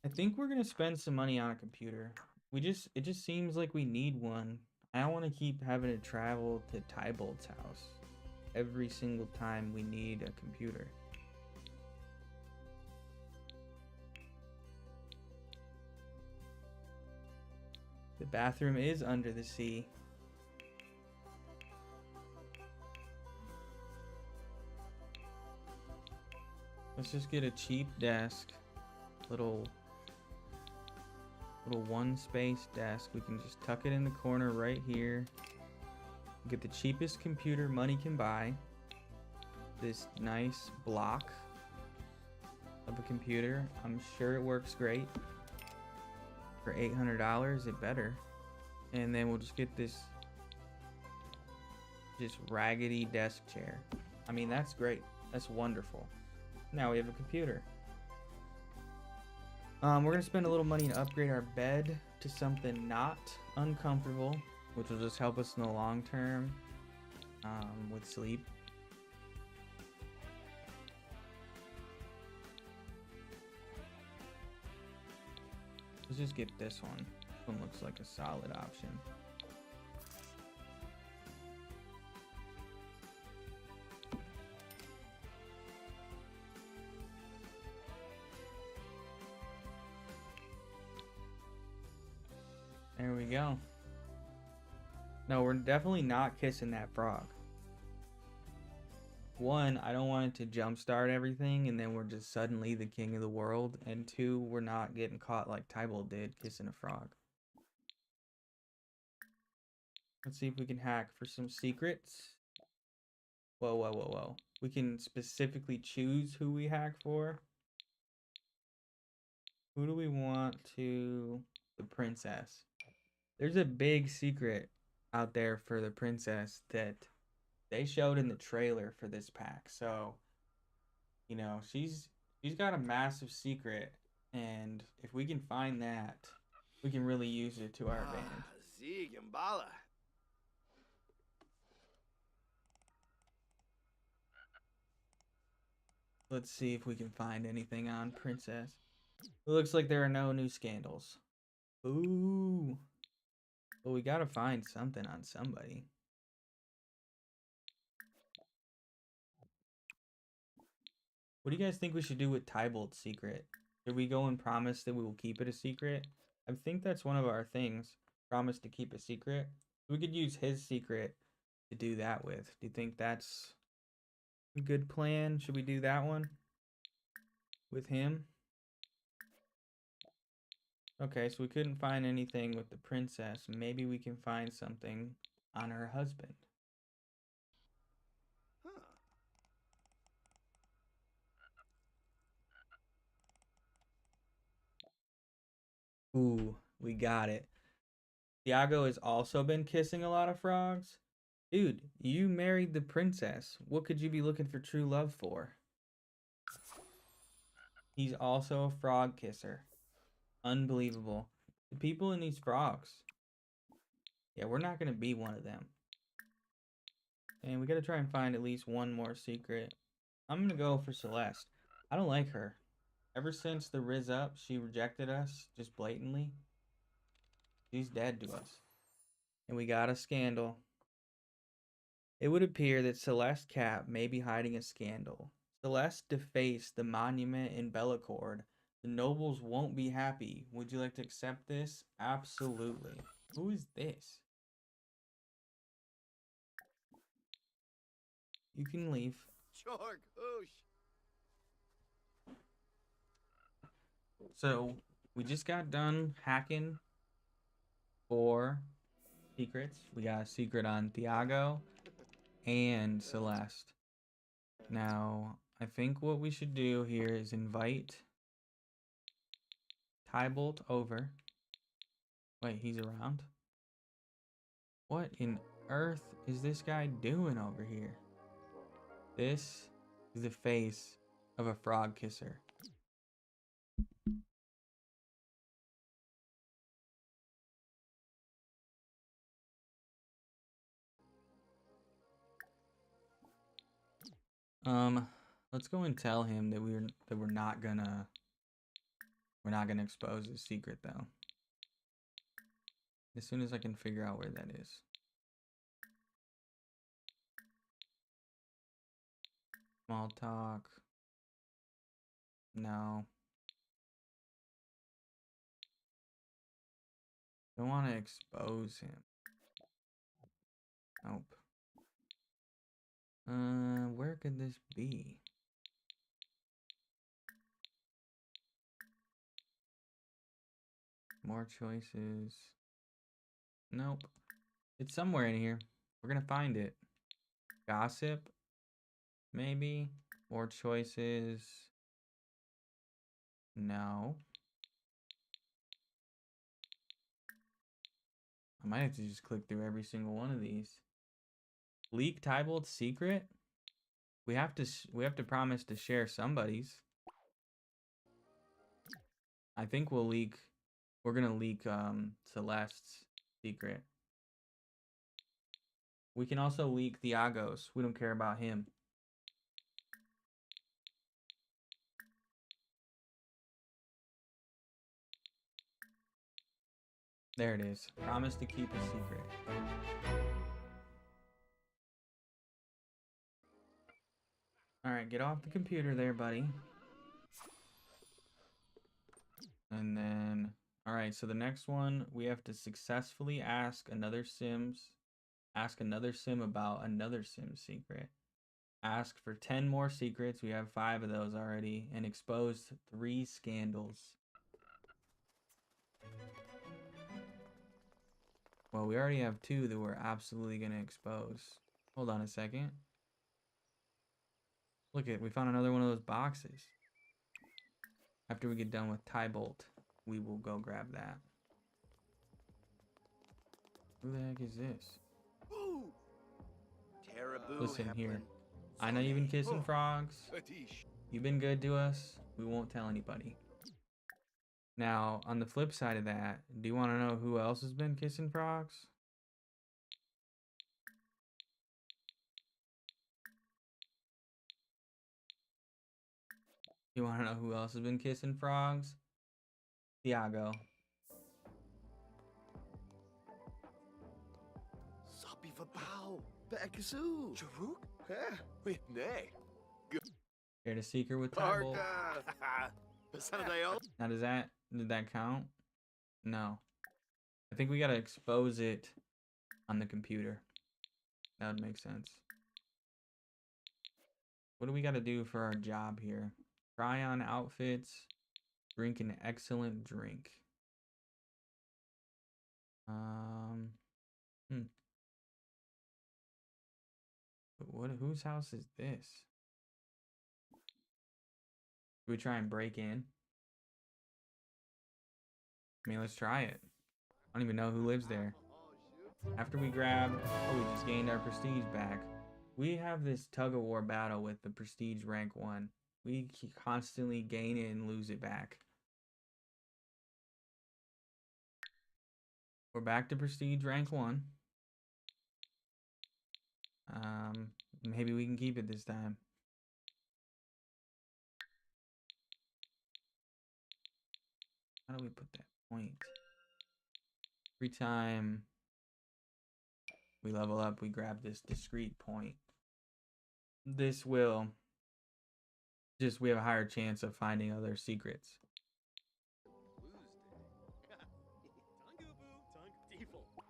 I think we're going to spend some money on a computer. It just seems like we need one. I don't want to keep having to travel to Tybolt's house every single time we need a computer. The bathroom is under the sea. Let's just get a cheap desk. Little one space desk. We can just tuck it in the corner right here. Get the cheapest computer money can buy. This nice block of a computer. I'm sure it works great. For $800, it better. And then we'll just get this just raggedy desk chair. I mean, that's great. That's wonderful. Now we have a computer. We're gonna spend a little money to upgrade our bed to something not uncomfortable, which will just help us in the long term with sleep. Let's just get this one. This one looks like a solid option. There we go. No, we're definitely not kissing that frog. One, I don't want it to jumpstart everything and then we're just suddenly the king of the world. And 2, we're not getting caught like Tybolt did kissing a frog. Let's see if we can hack for some secrets. Whoa, whoa, whoa, whoa. We can specifically choose who we hack for. Who do we want to... The princess. There's a big secret out there for the princess that they showed in the trailer for this pack. So, she's got a massive secret, and if we can find that, we can really use it to our advantage. Let's see if we can find anything on Princess. It looks like there are no new scandals. Ooh. But we gotta find something on somebody. What do you guys think we should do with Tybalt's secret? Should we go and promise that we will keep it a secret? I think that's one of our things. Promise to keep a secret. We could use his secret to do that with. Do you think that's a good plan? Should we do that one with him? Okay, so we couldn't find anything with the princess. Maybe we can find something on her husband. Huh. Ooh, we got it. Thiago has also been kissing a lot of frogs. Dude, you married the princess. What could you be looking for true love for? He's also a frog kisser. Unbelievable. The people in these frogs. Yeah, we're not going to be one of them. And we got to try and find at least one more secret. I'm going to go for Celeste. I don't like her. Ever since the Riz Up, she rejected us just blatantly. She's dead to us. And we got a scandal. It would appear that Celeste Cap may be hiding a scandal. Celeste defaced the monument in Bellecourt. The nobles won't be happy. Would you like to accept this? Absolutely. Who is this? You can leave. Jorg, oosh. So, we just got done hacking for secrets. We got a secret on Thiago and Celeste. Now, I think what we should do here is invite Tybalt over. Wait, he's around? What in earth is this guy doing over here? This is the face of a frog kisser. Let's go and tell him that we're not gonna expose his secret though. As soon as I can figure out where that is. Small talk. No. Don't want to expose him. Nope. Where could this be? More choices. Nope. It's somewhere in here. We're gonna find it. Gossip? Maybe? More choices? No. I might have to just click through every single one of these. Leak Tybalt's secret? We have to promise to share somebody's. I think we're gonna leak Celeste's secret. We can also leak Thiago's. We don't care about him. There it is. Promise to keep a secret. Alright, get off the computer there, buddy. And then, alright, so the next one, we have to successfully ask another sim about another sim secret. Ask for 10 more secrets. We have 5 of those already. And expose 3 scandals. Well, we already have 2 that we're absolutely going to expose. Hold on a second. Look at, we found another one of those boxes. After we get done with Tybalt, we will go grab that. Who the heck is this? Ooh. Terrible. Listen here. I know you've been kissing frogs. You've been good to us. We won't tell anybody. Now, on the flip side of that, do you want to know who else has been kissing frogs? You want to know who else has been kissing frogs? Thiago. Vabao, Be'ekazoo. Jaruk? Heh, Wait, nay. Shared a secret with Parka. Tybalt. Pasanadeo. Now did that count? No. I think we gotta expose it on the computer. That would make sense. What do we gotta do for our job here? Try on outfits. Drink an excellent drink. Whose house is this? Do we try and break in? I mean, let's try it. I don't even know who lives there. After we grab... Oh, we just gained our prestige back. We have this tug-of-war battle with the prestige rank 1. We constantly gain it and lose it back. We're back to prestige rank 1. Maybe we can keep it this time. How do we put that point? Every time we level up, we grab this discrete point. This will just, we have a higher chance of finding other secrets.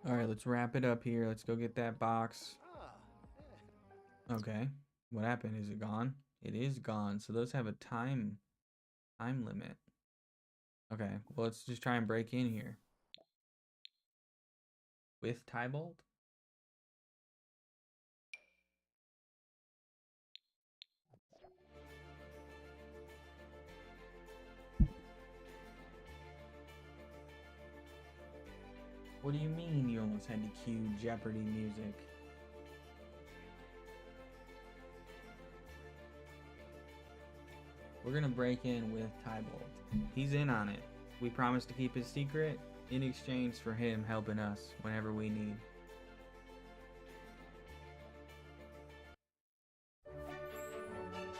All right, let's wrap it up here. Let's go get that box. Okay, what happened? Is it gone? It is gone. So those have a time limit. Okay, well, let's just try and break in here. With Tybalt? What do you mean you almost had to cue Jeopardy music? We're gonna break in with Tybalt. He's in on it. We promised to keep his secret in exchange for him helping us whenever we need.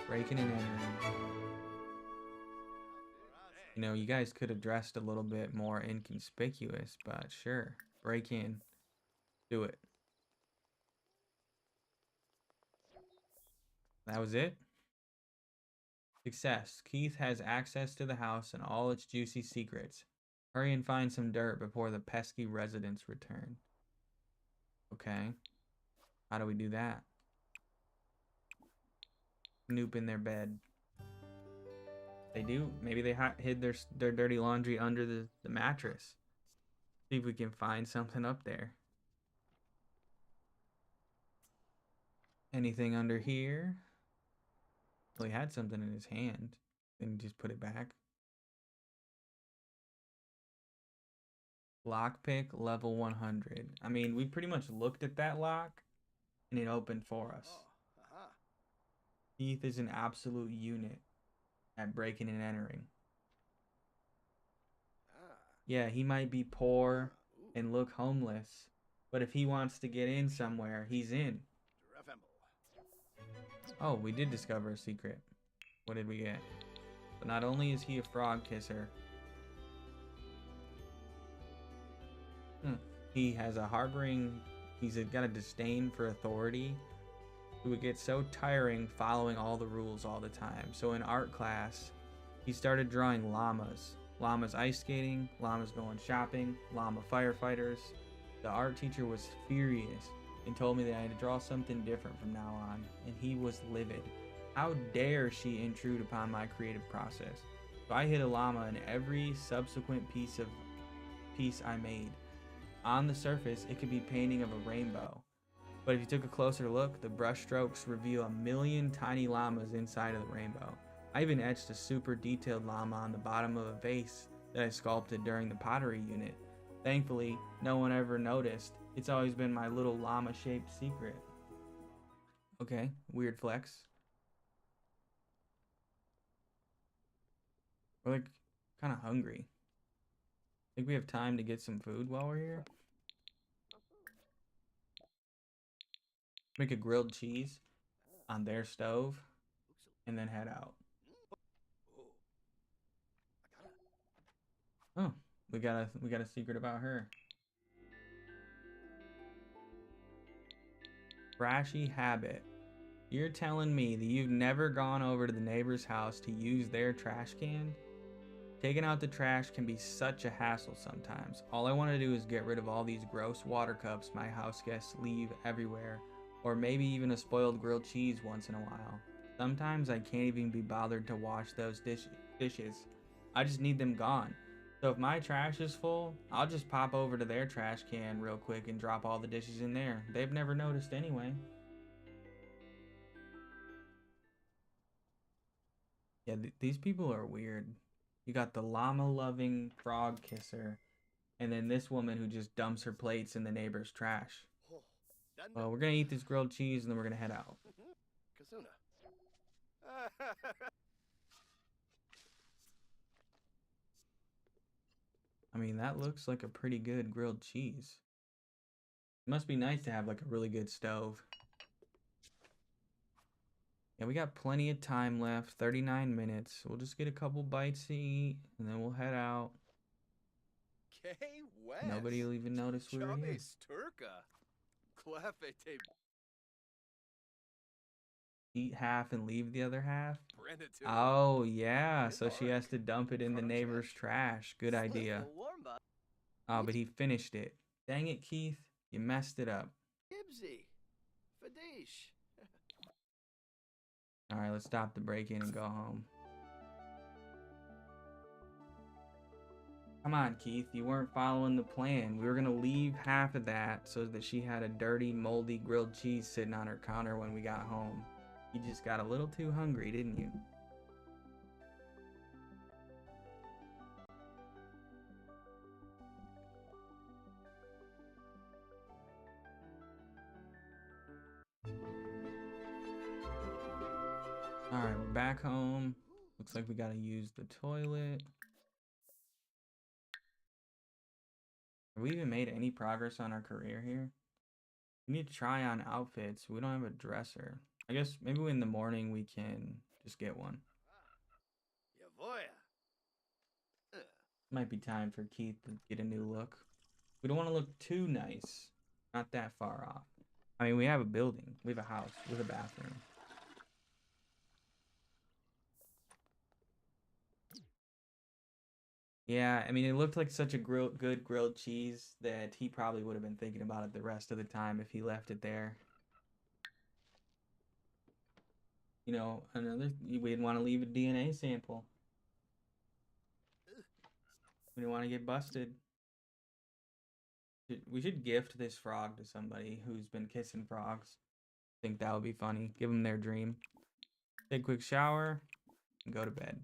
Breaking and entering. You know, you guys could have dressed a little bit more inconspicuous, but sure. Break in. Do it. That was it? Success. Keith has access to the house and all its juicy secrets. Hurry and find some dirt before the pesky residents return. Okay. How do we do that? Snoop in their bed. They do. Maybe they hid their dirty laundry under the mattress. See if we can find something up there. Anything under here? Well, he had something in his hand. Then he just put it back. Lockpick level 100. I mean, we pretty much looked at that lock and it opened for us. Keith is an absolute unit at breaking and entering. Yeah, he might be poor and look homeless, but if he wants to get in somewhere, he's in. Oh, we did discover a secret. What did we get? So not only is he a frog kisser, he has a he's got a disdain for authority. It would get so tiring following all the rules all the time. So in art class, he started drawing llamas. Llamas ice skating, llamas going shopping, llama firefighters. The art teacher was furious and told me that I had to draw something different from now on, and he was livid. How dare she intrude upon my creative process? So I hid a llama in every subsequent piece I made. On the surface, it could be painting of a rainbow. But if you took a closer look, the brush strokes reveal a million tiny llamas inside of the rainbow. I even etched a super detailed llama on the bottom of a vase that I sculpted during the pottery unit. Thankfully, no one ever noticed. It's always been my little llama-shaped secret. Okay, weird flex. We're like kind of hungry. Think we have time to get some food while we're here? Make a grilled cheese on their stove and then head out. Oh, we got a secret about her. Trashy habit. You're telling me that you've never gone over to the neighbor's house to use their trash can? Taking out the trash can be such a hassle sometimes. All I want to do is get rid of all these gross water cups my house guests leave everywhere, or maybe even a spoiled grilled cheese once in a while. Sometimes I can't even be bothered to wash those dishes. I just need them gone. So if my trash is full, I'll just pop over to their trash can real quick and drop all the dishes in there. They've never noticed anyway. Yeah, these people are weird. You got the llama-loving frog kisser, and then this woman who just dumps her plates in the neighbor's trash. Oh, done. Well, we're gonna eat this grilled cheese and then we're gonna head out. Kazuna. I mean, that looks like a pretty good grilled cheese. It must be nice to have like a really good stove. Yeah, we got plenty of time left, 39 minutes. We'll just get a couple bites to eat and then we'll head out. Kay West. Nobody will even notice we were here. Turka. Clefete. Eat half and leave the other half? Brenda too. Oh, yeah, so she has to dump it in the neighbor's trash. Good idea. Oh, but he finished it. Dang it, Keith. You messed it up. Gibbsy. Fadish. Alright, let's stop the break-in and go home. Come on, Keith. You weren't following the plan. We were going to leave half of that so that she had a dirty, moldy grilled cheese sitting on her counter when we got home. You just got a little too hungry, didn't you? Alright, we're back home. Looks like we gotta use the toilet. Have we even made any progress on our career here? We need to try on outfits. We don't have a dresser. I guess maybe in the morning we can just get one. Yavoya. Might be time for Keith to get a new look. We don't want to look too nice. Not that far off. I mean, we have a building. We have a house with a bathroom. Yeah, I mean, it looked like such a good grilled cheese that he probably would have been thinking about it the rest of the time if he left it there. You know, we didn't want to leave a DNA sample. We didn't want to get busted. We should gift this frog to somebody who's been kissing frogs. I think that would be funny. Give them their dream. Take a quick shower and go to bed.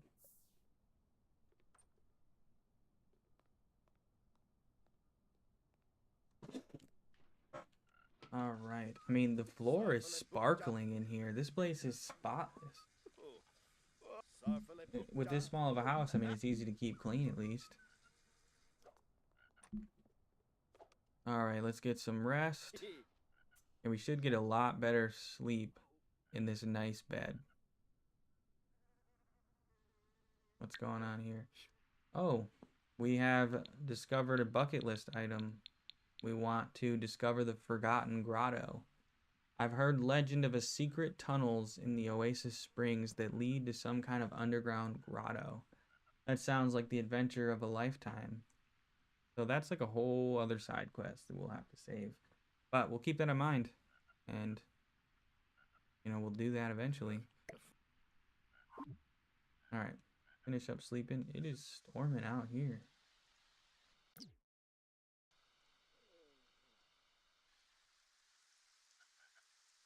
All right. I mean, the floor is sparkling in here. This place is spotless. With this small of a house, I mean, it's easy to keep clean at least. All right, let's get some rest. And we should get a lot better sleep in this nice bed. What's going on here? Oh, we have discovered a bucket list item. We want to discover the Forgotten Grotto. I've heard legend of a secret tunnels in the Oasis Springs that lead to some kind of underground grotto. That sounds like the adventure of a lifetime. So that's like a whole other side quest that we'll have to save. But we'll keep that in mind. And, you know, we'll do that eventually. Alright. Finish up sleeping. It is storming out here.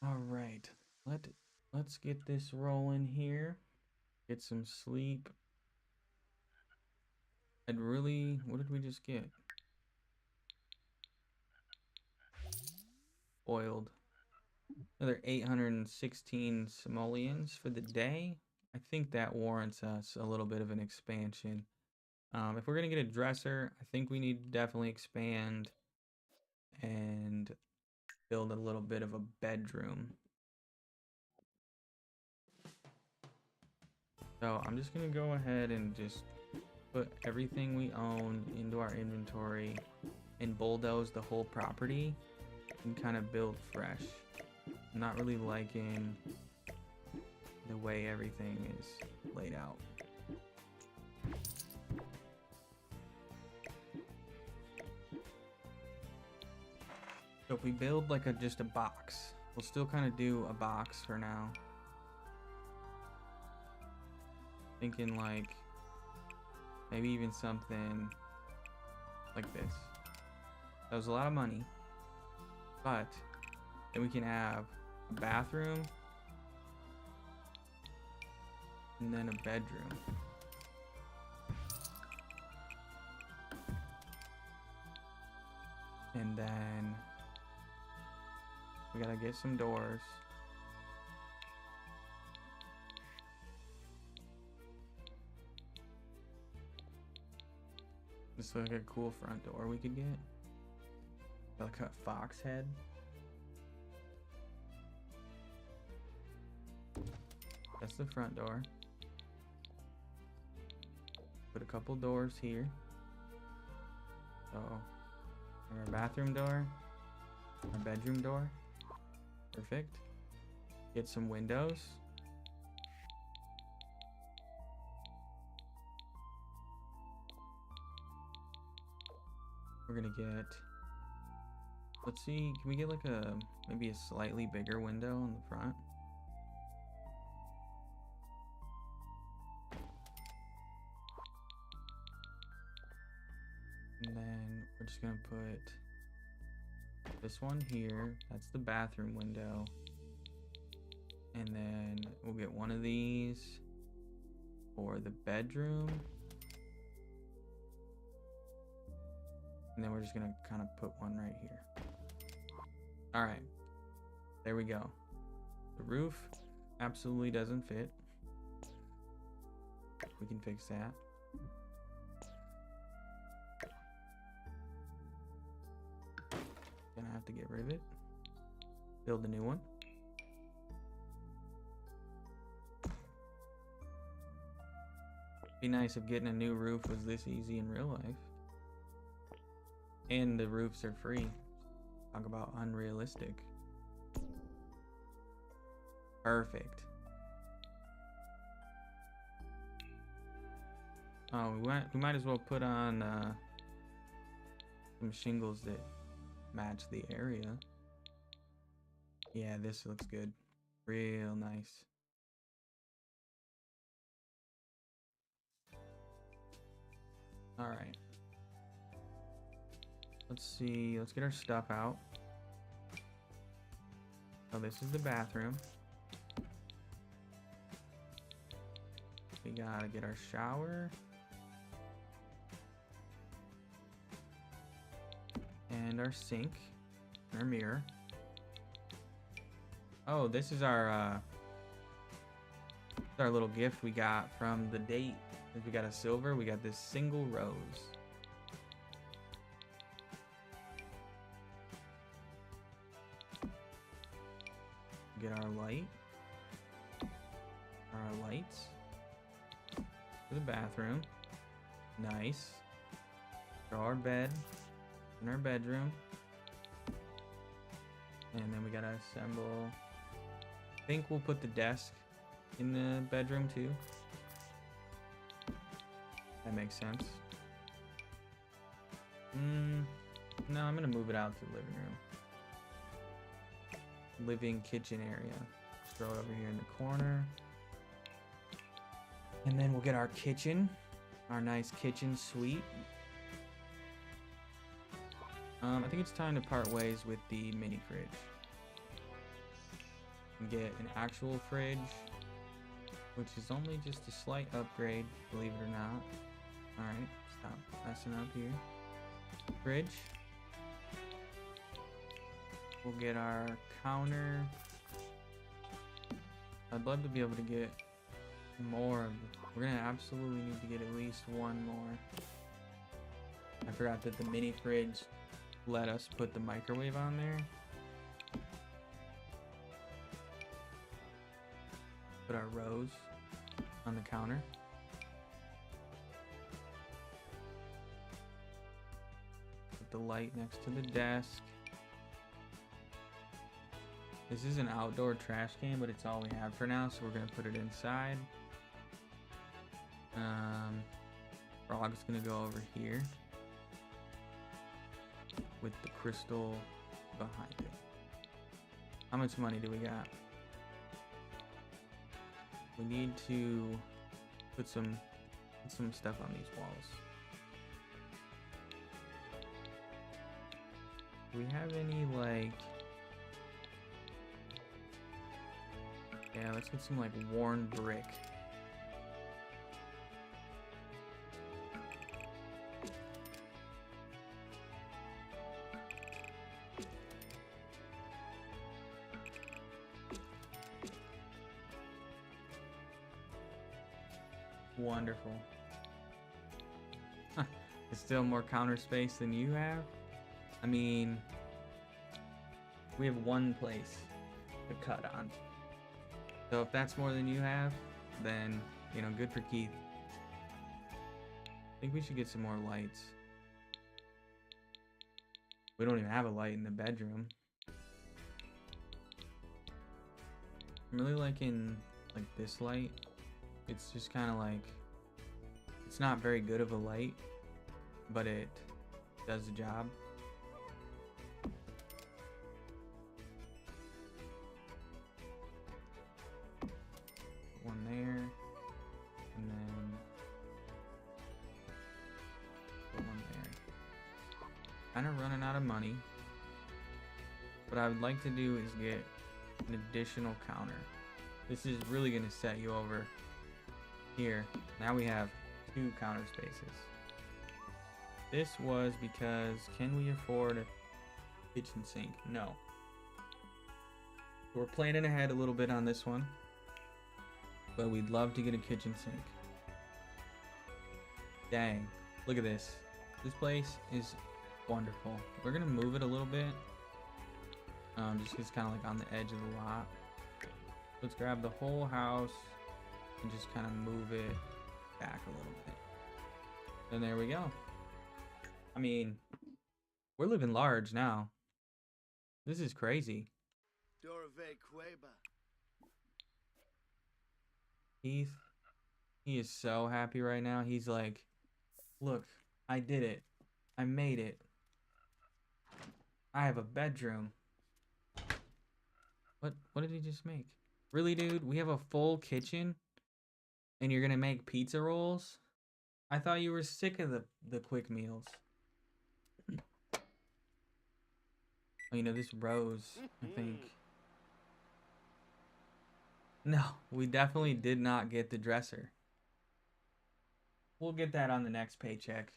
Alright. Let's get this rolling here. Get some sleep. What did we just get? Boiled. Another 816 simoleons for the day. I think that warrants us a little bit of an expansion. If we're going to get a dresser, I think we need to definitely expand and build a little bit of a bedroom. So I'm just going to go ahead and just put everything we own into our inventory and bulldoze the whole property and kind of build fresh. I'm not really liking the way everything is laid out. So if we build like just a box, we'll still kind of do a box for now. Thinking like maybe even something like this. That was a lot of money, but then we can have a bathroom and then a bedroom. And then we gotta get some doors. This looks like a cool front door we could get. Like a fox head. That's the front door. Put a couple doors here. So, our bathroom door, our bedroom door. Perfect. Get some windows. We're gonna get, let's see, can we get like maybe a slightly bigger window on the front? And then we're just gonna put this one here. That's the bathroom window. And then we'll get one of these for the bedroom. And then we're just gonna kind of put one right here. All right, there we go. The roof absolutely doesn't fit. We can fix that. Gonna have to get rid of it. Build a new one. Be nice if getting a new roof was this easy in real life. And the roofs are free. Talk about unrealistic. Perfect. Oh, we might as well put on some shingles that match the area. Yeah, this looks good. Real nice. All right. Let's see. Let's get our stuff out. So this is the bathroom. We gotta get our shower. And our sink. And our mirror. Oh, this is our little gift we got from the date. If we got a silver, we got this single rose. Get our light. Our lights. For the bathroom. Nice. Throw our bed in our bedroom. And then we gotta assemble. I think we'll put the desk in the bedroom too. That makes sense. No, I'm gonna move it out to the living room. Living kitchen area. Throw it over here in the corner. And then we'll get our kitchen. Our nice kitchen suite. I think it's time to part ways with the mini fridge. And get an actual fridge, which is only just a slight upgrade, believe it or not. Alright, stop messing up here. Fridge. We'll get our counter. I'd love to be able to get more of we're gonna absolutely need to get at least one more. I forgot that the mini fridge let us put the microwave on there. Put our rose on the counter. Put the light next to the desk. This is an outdoor trash can, but it's all we have for now, so we're gonna put it inside. Frog's gonna go over here with the crystal behind it. How much money do we got? We need to put some stuff on these walls. Do we have any, like... Yeah, let's get some, like, worn brick. Wonderful. It's still more counter space than you have? I mean, we have one place to cut on. So if that's more than you have, then, you know, good for Keith. I think we should get some more lights. We don't even have a light in the bedroom. I'm really liking, like, this light. It's just kind of like, it's not very good of a light, but it does the job. One there, and then put one there. Kind of running out of money. What I would like to do is get an additional counter. This is really going to set you over here. Now we have 2 counter spaces. This was because, can we afford a kitchen sink? No. We're planning ahead a little bit on this one, but we'd love to get a kitchen sink. Dang, look at this. This place is wonderful. We're gonna move it a little bit. Just 'cause it's kind of like on the edge of the lot. Let's grab the whole house and just kind of move it back a little bit. And there we go. I mean, we're living large now. This is crazy. Dorve Cueba. Heath, he is so happy right now. He's like, look, I did it. I made it. I have a bedroom. What did he just make? Really, dude? We have a full kitchen? And you're gonna make pizza rolls? I thought you were sick of the quick meals. Oh, you know, this rose, I think. No, we definitely did not get the dresser. We'll get that on the next paycheck.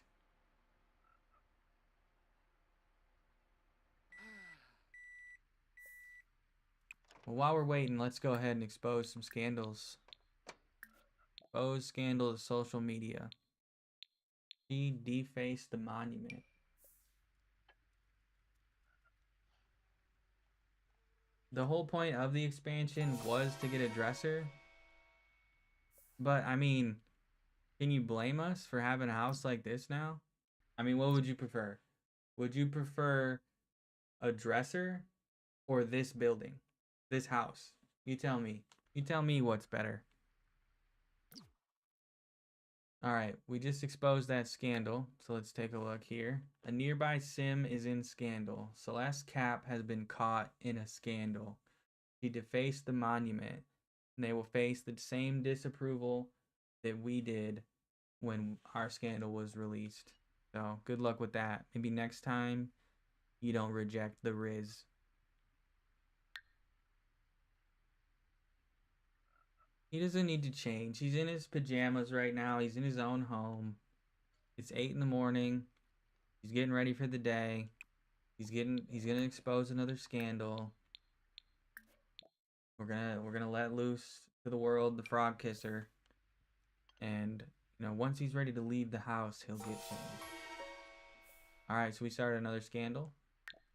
Well, while we're waiting, let's go ahead and expose some scandals. Expose scandal to social media. She defaced the monument. The whole point of the expansion was to get a dresser. But, I mean, can you blame us for having a house like this now? I mean, what would you prefer? Would you prefer a dresser or this building? This house? You tell me. You tell me what's better. Alright, we just exposed that scandal, so let's take a look here. A nearby sim is in scandal. Celeste Cap has been caught in a scandal. She defaced the monument, and they will face the same disapproval that we did when our scandal was released. So, good luck with that. Maybe next time, you don't reject the Riz. He doesn't need to change. He's in his pajamas right now. He's in his own home. It's 8 in the morning. He's getting ready for the day. He's gonna expose another scandal. We're gonna let loose to the world the frog kisser. And you know, once he's ready to leave the house, he'll get changed. Alright, so we started another scandal.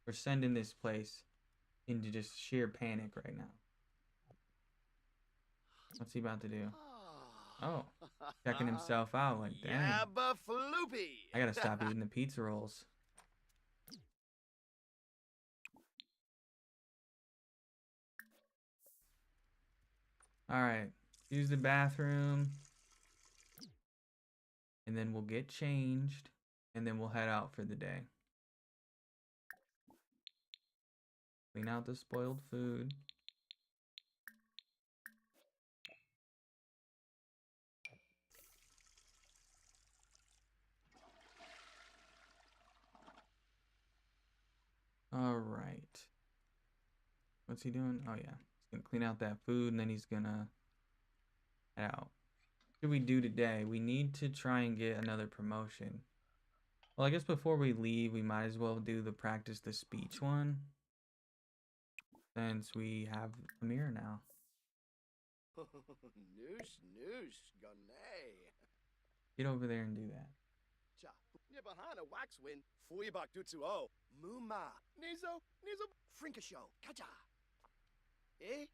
We're sending this place into just sheer panic right now. What's he about to do? Oh, checking himself out. Like, dang. Yabba floopy. I gotta stop eating the pizza rolls. All right. Use the bathroom. And then we'll get changed. And then we'll head out for the day. Clean out the spoiled food. All right. What's he doing? Oh, yeah. He's going to clean out that food and then he's going to head out. What should we do today? We need to try and get another promotion. Well, I guess before we leave, we might as well do the practice the speech one. Since we have a mirror now. Noosh, gonay. Get over there and do that. Cha, Nibahana waxwin, Fuibak Dutsuo, Muma, Nizo, Frinkasho, Kaja. Eh?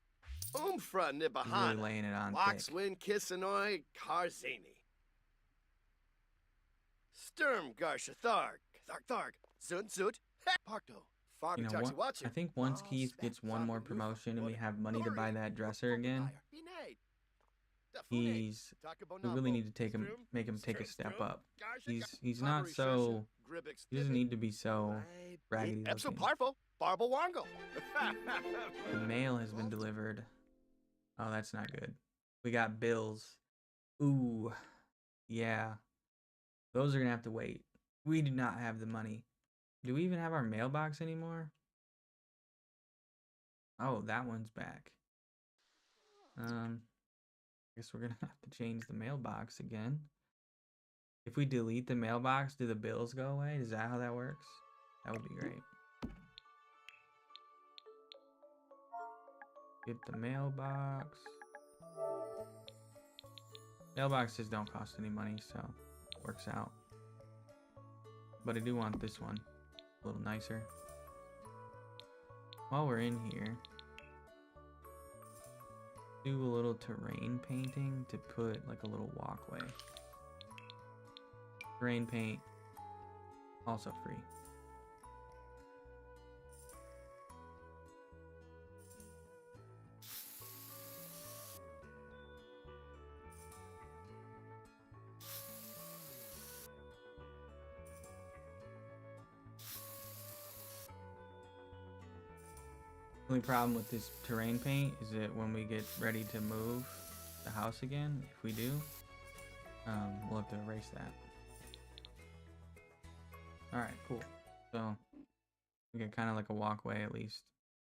Umfra He's really Nibahana, laying it on thick. Waxwin, Kissanoi, Karzini. Sturm Garsha Tharg, Zut, Parkto, Farby You know Taxi what? Watchu. I think once Keith gets one more promotion and we have money to buy that dresser again, we really need to make him take a step up. He's not so, he doesn't need to be so raggedy Epso looking. Parfo, Barble Wango. The mail has been delivered. Oh, that's not good. We got bills. Ooh, yeah. Those are gonna have to wait. We do not have the money. Do we even have our mailbox anymore? Oh, that one's back. Guess we're gonna have to change the mailbox again. If we delete the mailbox, do the bills go away? Is that how that works? That would be great. Get the mailbox. Mailboxes don't cost any money, so it works out. But I do want this one a little nicer. While we're in here, do a little terrain painting to put like a little walkway. Terrain paint, also free. Only problem with this terrain paint is that when we get ready to move the house again, if we do, we'll have to erase that. Alright, cool. So, we get kind of like a walkway at least.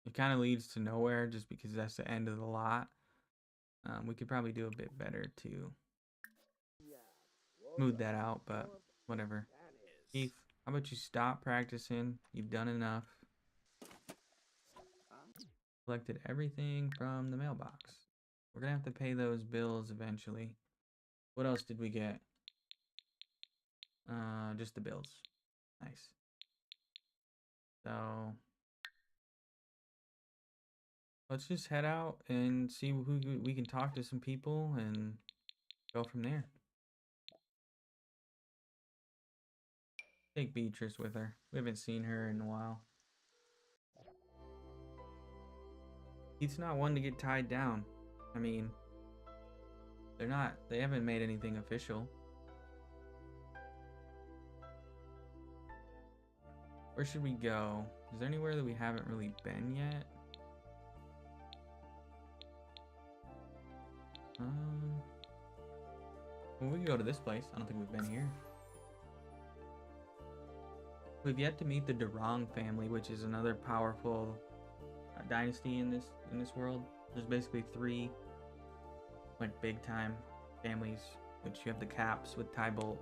It kind of leads to nowhere just because that's the end of the lot. We could probably do a bit better to smooth that out, but whatever. Keith, how about you stop practicing? You've done enough. Collected everything from the mailbox. We're gonna have to pay those bills eventually. What else did we get? Just the bills. Nice. So let's just head out and see who we can talk to some people and go from there. Take Beatrice with her. We haven't seen her in a while. He's not one to get tied down. I mean, they haven't made anything official. Where should we go? Is there anywhere that we haven't really been yet? Well, we can go to this place. I don't think we've been here. We've yet to meet the Durong family, which is another powerful dynasty in this world. There's basically 3 like big time families, which you have the Caps with Tybolt,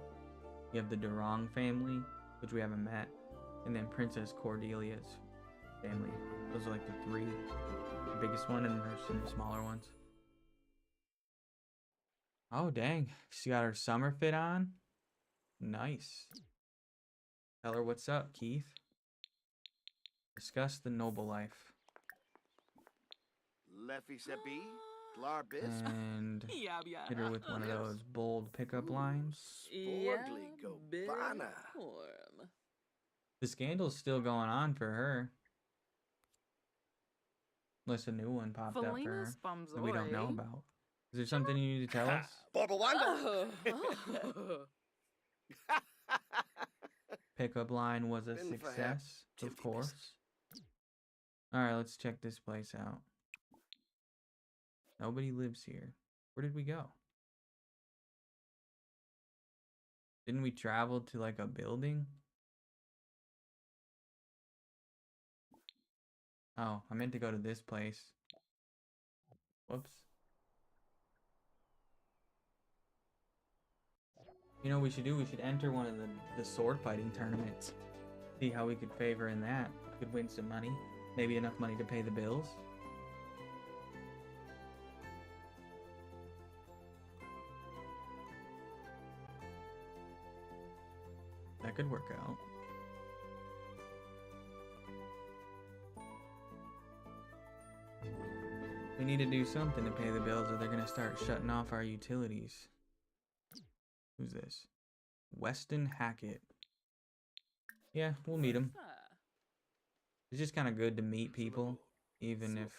you have the Durong family, which we haven't met, and then Princess Cordelia's family. Those are like the 3 biggest one, and there's some smaller ones. Oh dang, she got her summer fit on. Nice. Tell her what's up, Keith. Discuss the noble life. Leffy Sepi, Glarbis, And hit her with one of those bold pickup lines. Sporgly Gobana. The scandal's still going on for her. Unless a new one popped up for her Felina's that we don't know Bumzoy. about. Is there something you need to tell us? Borbawanda! Pickup line was a Been for success, of Timothy course. Alright, let's check this place out. Nobody lives here. Where did we go? Didn't we travel to like a building? Oh, I meant to go to this place. Whoops. You know what we should do? We should enter one of the sword fighting tournaments. See how we could favor in that. Could win some money. Maybe enough money to pay the bills. That could work out. We need to do something to pay the bills or they're going to start shutting off our utilities. Who's this? Weston Hackett. Yeah, we'll meet him. It's just kind of good to meet people, even if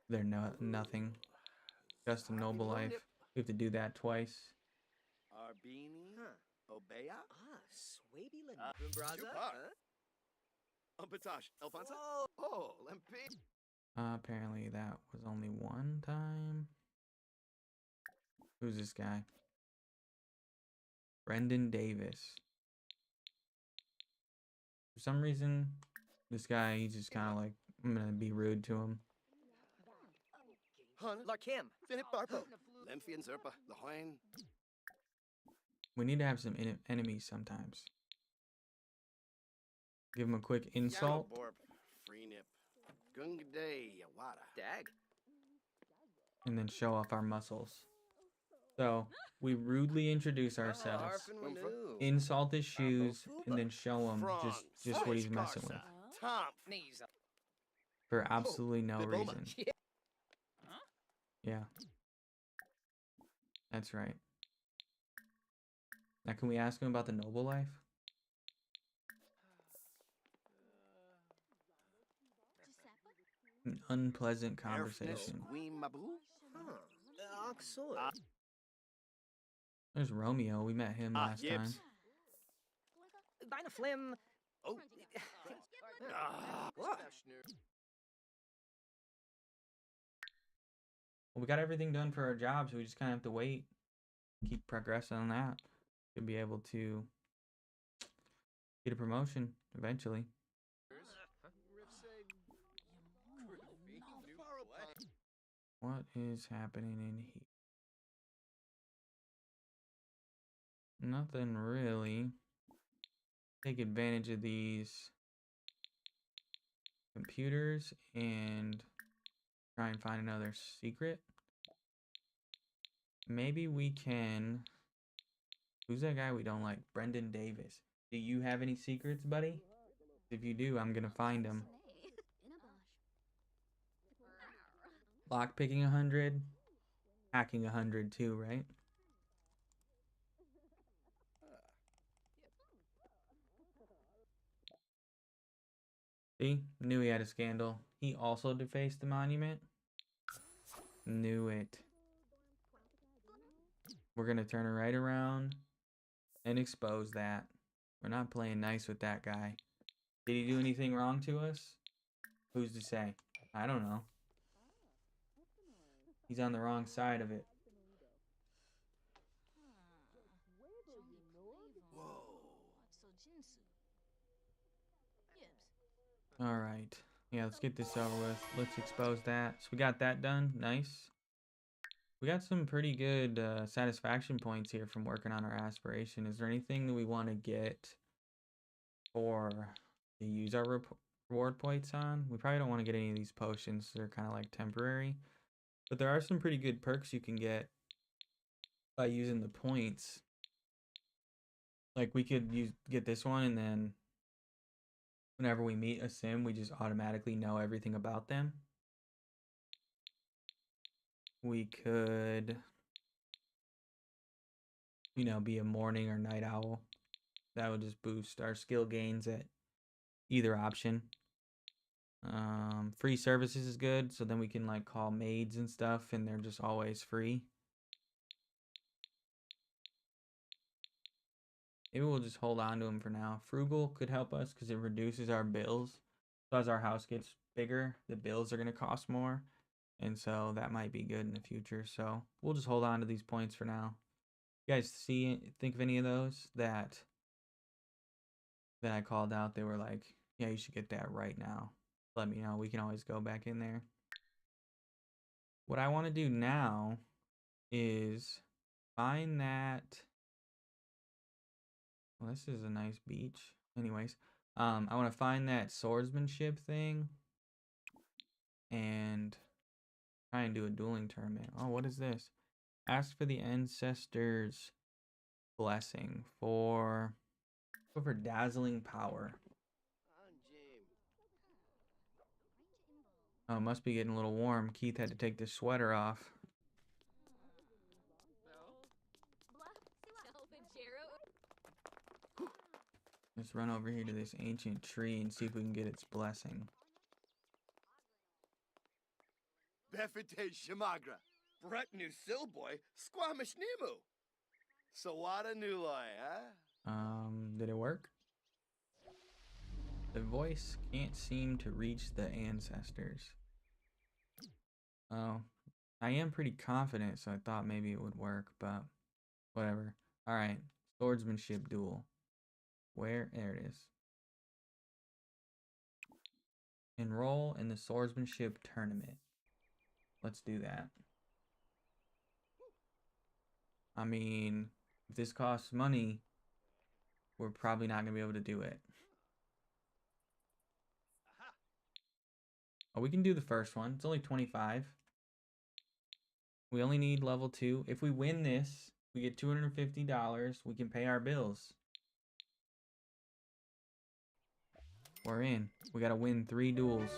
they're nothing. Just a noble life. We have to do that twice. Arbini? Obeya? Braza? Umpatash, Alfonso? Oh, Lempi. Apparently that was only one time. Who's this guy? Brendan Davis. For some reason, this guy, he's just kind of like, I'm gonna be rude to him. Hun, Larkim. Finip Barpo. Lemfi and Zerpa, Lahoin. We need to have some enemies sometimes. Give him a quick insult. Borp, Freenip. Gungday, Yawada. Dag. And then show off our muscles. So, we rudely introduce ourselves, insult his shoes, and then show him just what he's messing with. Tom. For absolutely no reason. Yeah. That's right. Now, can we ask him about the noble life? An unpleasant conversation. There's Romeo. We met him last time. Dynaflim. Oh. Well, we got everything done for our job, so we just kind of have to wait. Keep progressing on that. To be able to get a promotion eventually. What is happening in here? Nothing really. Take advantage of these computers and try and find another secret. Maybe we can... Who's that guy we don't like? Brendan Davis. Do you have any secrets, buddy? If you do, I'm gonna find them. Lockpicking 100. Hacking 100 too, right? See? Knew he had a scandal. He also defaced the monument. Knew it. We're gonna turn it right around and expose that. We're not playing nice with that guy. Did he do anything wrong to us? Who's to say? I don't know. He's on the wrong side of it. Alright. Yeah, let's get this over with. Let's expose that. So we got that done. Nice. We got some pretty good satisfaction points here from working on our aspiration. Is there anything that we want to get to use our reward points on? We probably don't want to get any of these potions. They're kind of like temporary. But there are some pretty good perks you can get by using the points. Like we could get this one, and then whenever we meet a sim, we just automatically know everything about them. We could, you know, be a morning or night owl. That would just boost our skill gains at either option. Free services is good, so then we can like call maids and stuff, and they're just always free. Maybe we'll just hold on to them for now. Frugal could help us because it reduces our bills. So as our house gets bigger, the bills are going to cost more. And so that might be good in the future. So we'll just hold on to these points for now. You guys think of any of those that I called out? They were like, yeah, you should get that right now. Let me know. We can always go back in there. What I want to do now is find that. Well, this is a nice beach. Anyways, I want to find that swordsmanship thing and try and do a dueling tournament. Oh, what is this? Ask for the ancestors' blessing for dazzling power. Oh, it must be getting a little warm. Keith had to take this sweater off. Let's run over here to this ancient tree and see if we can get its blessing. Befite Shamagra. Brett New Silboy. Squamish Nemu. Sawada Nuloi, huh? Did it work? The voice can't seem to reach the ancestors. Oh, I am pretty confident, so I thought maybe it would work, but whatever. Alright, swordsmanship duel. Where? There it is. Enroll in the swordsmanship tournament. Let's do that. I mean, if this costs money, we're probably not going to be able to do it. Oh, we can do the first one. It's only 25. We only need level 2. If we win this, we get $250. We can pay our bills. We're in. We got to win 3 duels.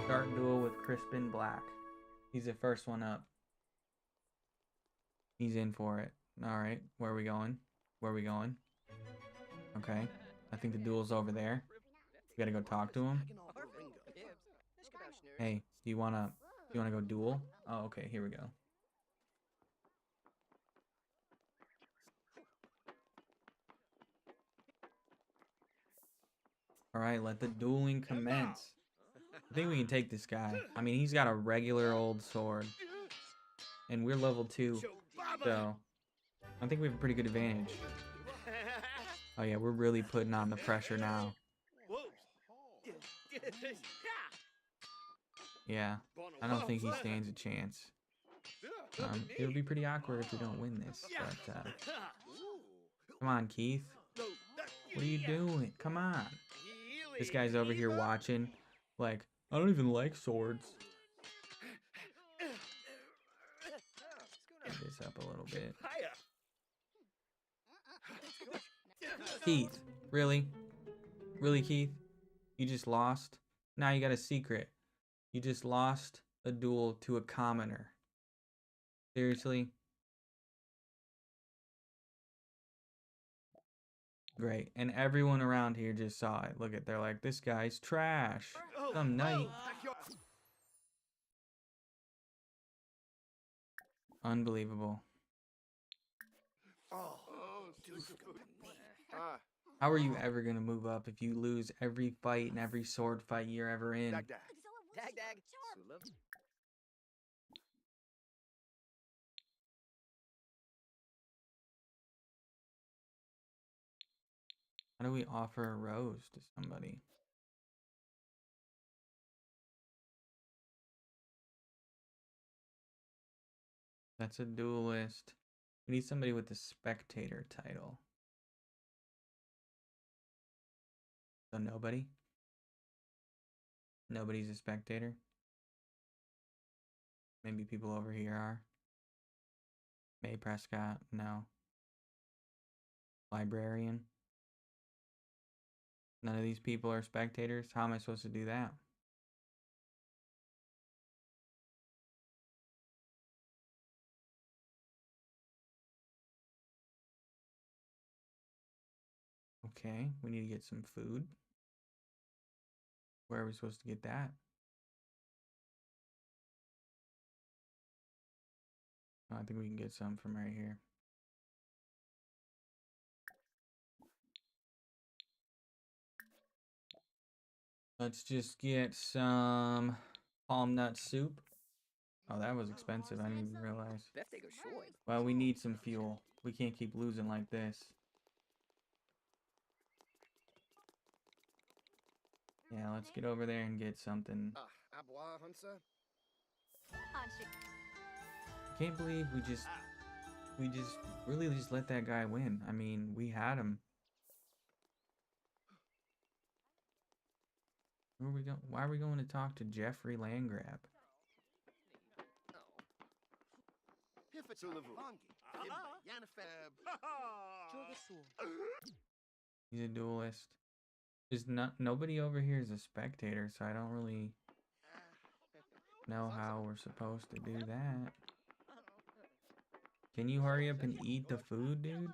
Start duel with Crispin Black. He's the first one up. He's in for it. Alright, where are we going? Where are we going? Okay, I think the duel's over there. We gotta go talk to him. Hey, do you wanna go duel? Oh, okay, here we go. Alright, let the dueling commence. I think we can take this guy. I mean, he's got a regular old sword. And we're level 2. So, I think we have a pretty good advantage. Oh yeah, we're really putting on the pressure now. Yeah, I don't think he stands a chance. It would be pretty awkward if we don't win this, but come on, Keith. What are you doing? Come on. This guy's over here watching, like, I don't even like swords. Get this up a little bit. Keith, really? Really, Keith? You just lost? Now you got a secret. You just lost a duel to a commoner. Seriously? Great. And everyone around here just saw it. Look at, they're like, this guy's trash. Some knight. Unbelievable. How are you ever going to move up if you lose every fight and every sword fight you're ever in? Dag dag. Dag dag. How do we offer a rose to somebody? That's a duelist. We need somebody with the spectator title. So nobody? Nobody's a spectator? Maybe people over here are. May Prescott? No. Librarian? None of these people are spectators? How am I supposed to do that? Okay, we need to get some food. Where are we supposed to get that? Oh, I think we can get some from right here. Let's just get some palm nut soup. Oh, that was expensive. I didn't even realize. Well, we need some fuel. We can't keep losing like this. Yeah, let's get over there and get something. Abois, Hunsa? I can't believe we just really just let that guy win. I mean, we had him. Where are we going? Why are we going to talk to Jeffrey Landgrab? He's a duelist. There's nobody over here is a spectator, so I don't really know how we're supposed to do that. Can you hurry up and eat the food, dude?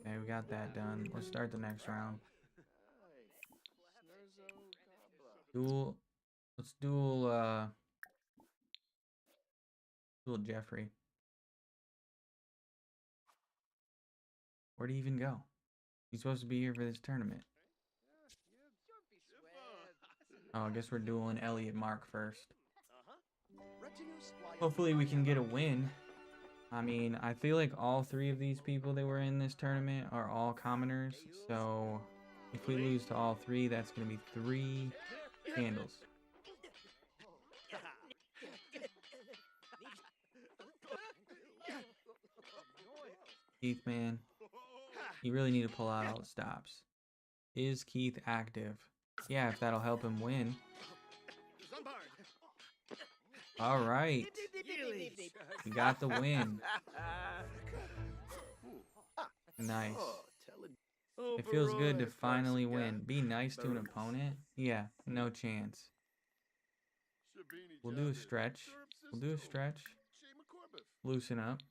Okay, we got that done. Let's start the next round. Duel. Let's duel Jeffrey. Where'd he even go? He's supposed to be here for this tournament. Oh, I guess we're dueling Elliot Mark first. Hopefully we can get a win. I mean, I feel like all three of these people that were in this tournament are all commoners. So if we lose to all three, that's going to be 3 candles. Keith, man, you really need to pull out all the stops. Is Keith active? Yeah, if that'll help him win. All right. We got the win. Nice. It feels good to finally win. Be nice to an opponent? Yeah, no chance. We'll do a stretch. We'll do a stretch. Loosen up.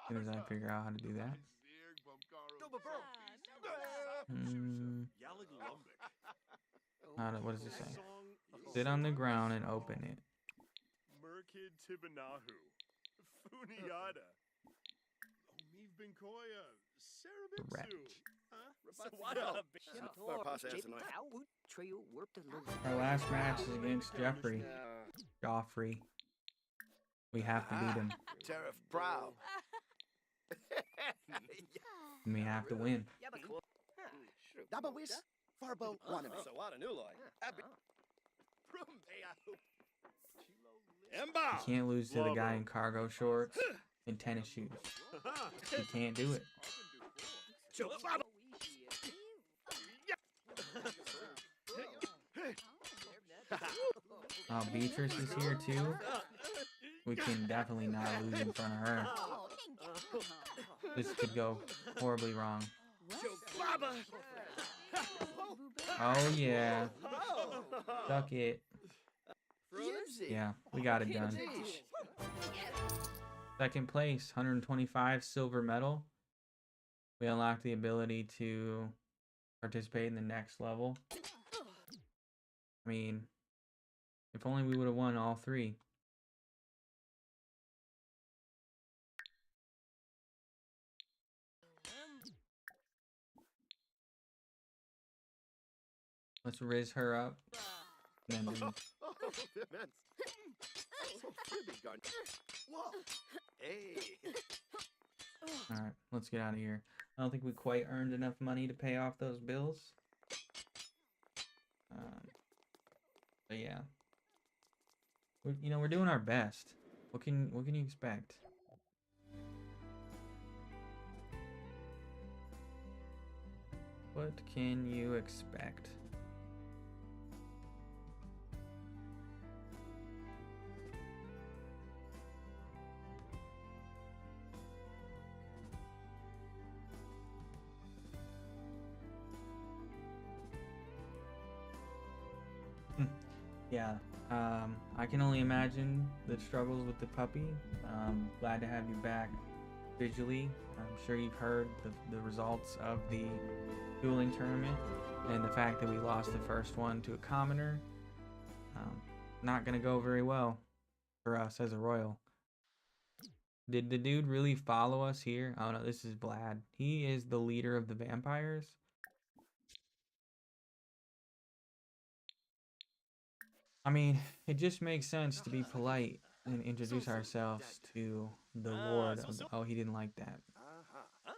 As soon as I figure out how to do that. What does it say? Sit on the ground and open it. Threat. Our last match is against Jeffrey. Joffrey. We have to beat him. Tariff proud. And we have to win. You can't lose to the guy in cargo shorts and tennis shoes. You can't do it. Oh, Beatrice is here too. We can definitely not lose in front of her. This could go horribly wrong. Oh yeah. Suck it. Yeah, we got it done. Second place, 125 silver medal. We unlocked the ability to participate in the next level. I mean, if only we would have won all 3. Let's riz her up. And then do... Alright, let's get out of here. I don't think we quite earned enough money to pay off those bills. But yeah. We're doing our best. What can you expect? What can you expect? Yeah, I can only imagine the struggles with the puppy. Glad to have you back visually. I'm sure you've heard the results of the dueling tournament and the fact that we lost the first one to a commoner. Not gonna go very well for us as a royal. Did the dude really follow us here? Oh no, this is Vlad. He is the leader of the vampires. I mean, it just makes sense to be polite and introduce ourselves to the Lord of the... Oh, he didn't like that. Uh-huh.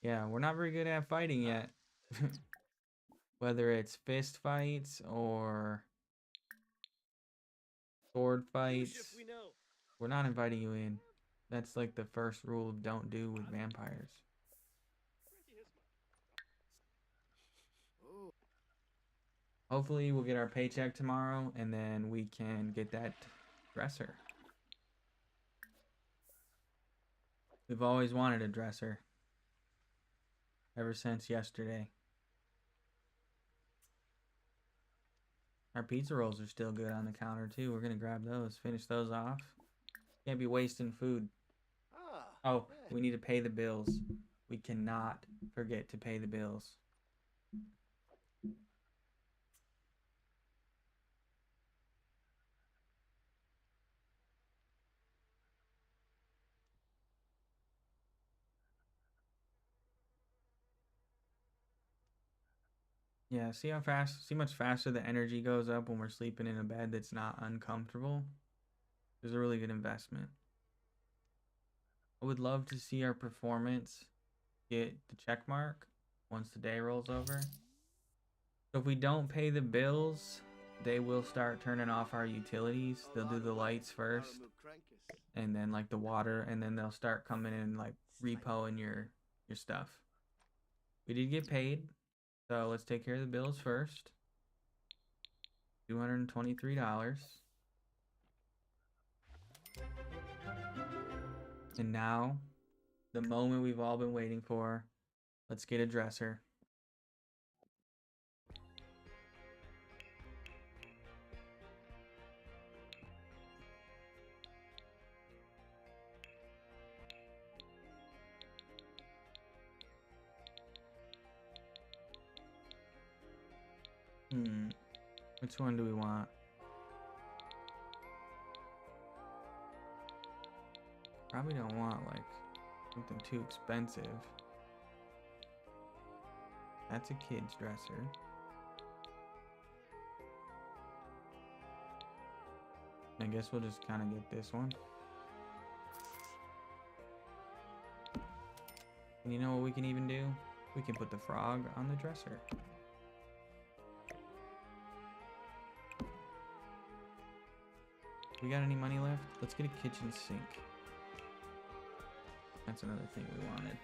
Yeah, we're not very good at fighting yet. Whether it's fist fights or sword fights, we're not inviting you in. That's like the first rule of don't do with vampires. Hopefully we'll get our paycheck tomorrow and then we can get that dresser. We've always wanted a dresser. Ever since yesterday. Our pizza rolls are still good on the counter too. We're gonna grab those, finish those off. Can't be wasting food. Oh, we need to pay the bills. We cannot forget to pay the bills. Yeah, see much faster the energy goes up when we're sleeping in a bed that's not uncomfortable. There's a really good investment. I would love to see our performance get the check mark once the day rolls over. So if we don't pay the bills, they will start turning off our utilities. They'll do the lights first, and then like the water, and then they'll start coming in like repoing your stuff. We did get paid, so let's take care of the bills first. $223. And now, the moment we've all been waiting for. Let's get a dresser. Which one do we want? Probably don't want like something too expensive. That's a kid's dresser. I guess we'll just kind of get this one. And you know what we can even do? We can put the frog on the dresser. We got any money left? Let's get a kitchen sink. That's another thing we wanted.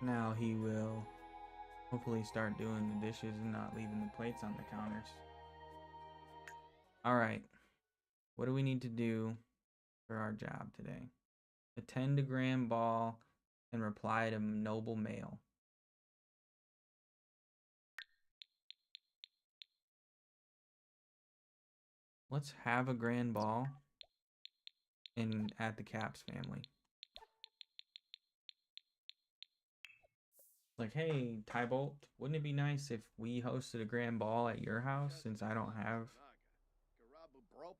Now he will hopefully start doing the dishes and not leaving the plates on the counters. All right. What do we need to do for our job today? Attend a grand ball and reply to noble mail. Let's have a grand ball at the Caps family. Like, hey, Tybolt, wouldn't it be nice if we hosted a grand ball at your house since I don't have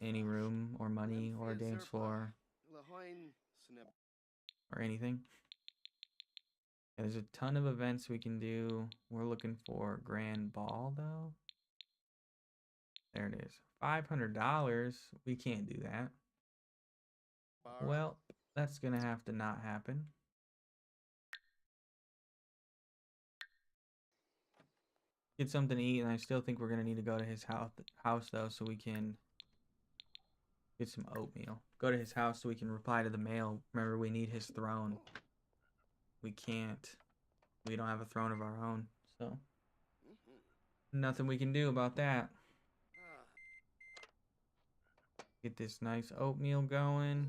any room or money or a dance floor or anything? Yeah, there's a ton of events we can do. We're looking for a grand ball though. There it is. $500. We can't do that. Well, that's gonna have to not happen. Get something to eat, and I still think we're gonna need to go to his house though, so we can get some oatmeal. Go to his house so we can reply to the mail. Remember, we need his throne. We can't. We don't have a throne of our own, so nothing we can do about that. Get this nice oatmeal going.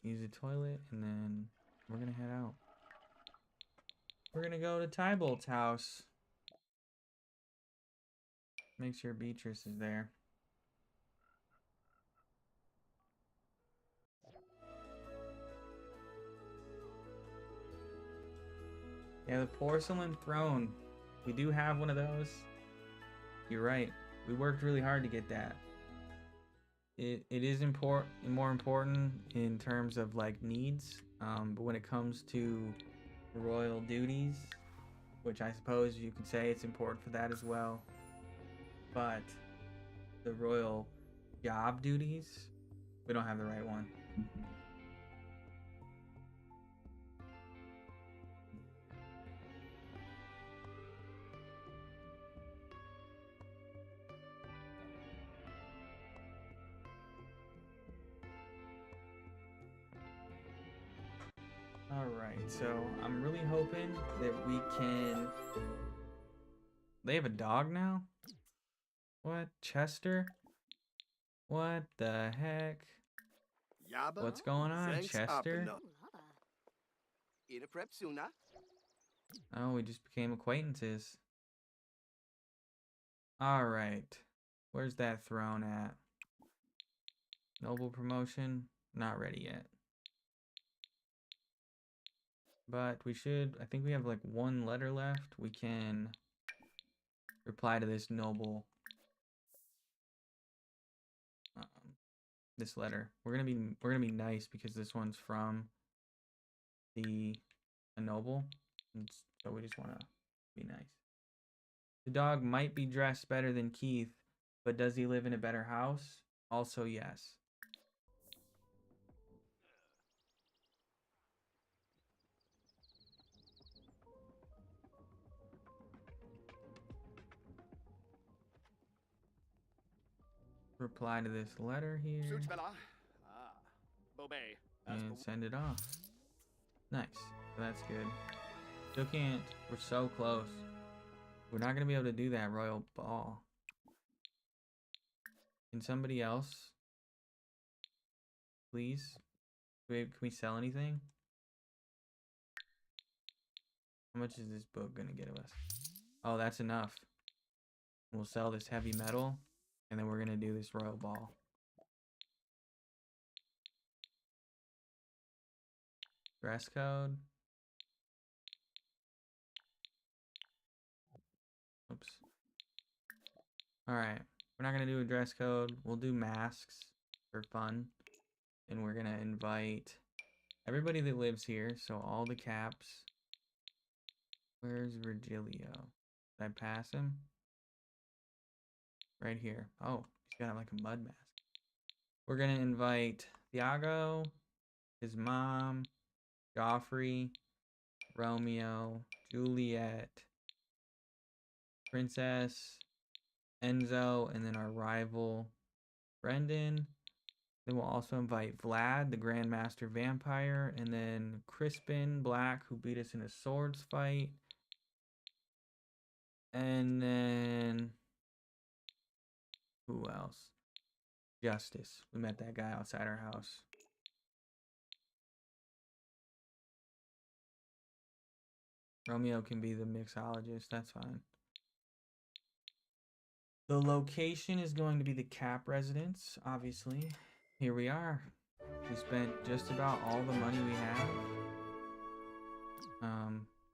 use the toilet, and then we're gonna head out. We're gonna go to Tybolt's house. Make sure Beatrice is there. Yeah, the porcelain throne. We do have one of those. You're right. We worked really hard to get that. It is more important in terms of like needs. But when it comes to royal duties, which I suppose you could say it's important for that as well. But the royal job duties, we don't have the right one. Alright, so I'm really hoping that we can... They have a dog now? What? Chester? What the heck? Yaba? What's going on, Thanks, Chester? Apano. Ina prep suna. Oh, we just became acquaintances. Alright. Where's that throne at? Noble promotion? Not ready yet. But we should... I think we have like one letter left. We can reply to this noble... this letter. We're gonna be nice because this one's from a noble. And so we just wanna be nice. The dog might be dressed better than Keith, but does he live in a better house? Also, yes. Reply to this letter here Such fella. Ah. Bobay. and send it off. Nice. So that's good. Still can't. We're so close. We're not gonna be able to do that royal ball. Can somebody else, please? Can we sell anything? How much is this book gonna get us? Oh, that's enough. We'll sell this heavy metal, and then we're gonna do this royal ball. Dress code. Oops. Alright. We're not gonna do a dress code. We'll do masks for fun. And we're gonna invite everybody that lives here, so all the caps. Where's Virgilio? Did I pass him? Right here. Oh, he's got like a mud mask. We're gonna invite Thiago, his mom, Joffrey, Romeo, Juliet, Princess, Enzo, and then our rival, Brendan. Then we'll also invite Vlad, the Grandmaster Vampire, and then Crispin Black, who beat us in a swords fight. And then who else? Justice. We met that guy outside our house. Romeo can be the mixologist. That's fine. The location is going to be the Cap residence, obviously. Here we are. We spent just about all the money we have.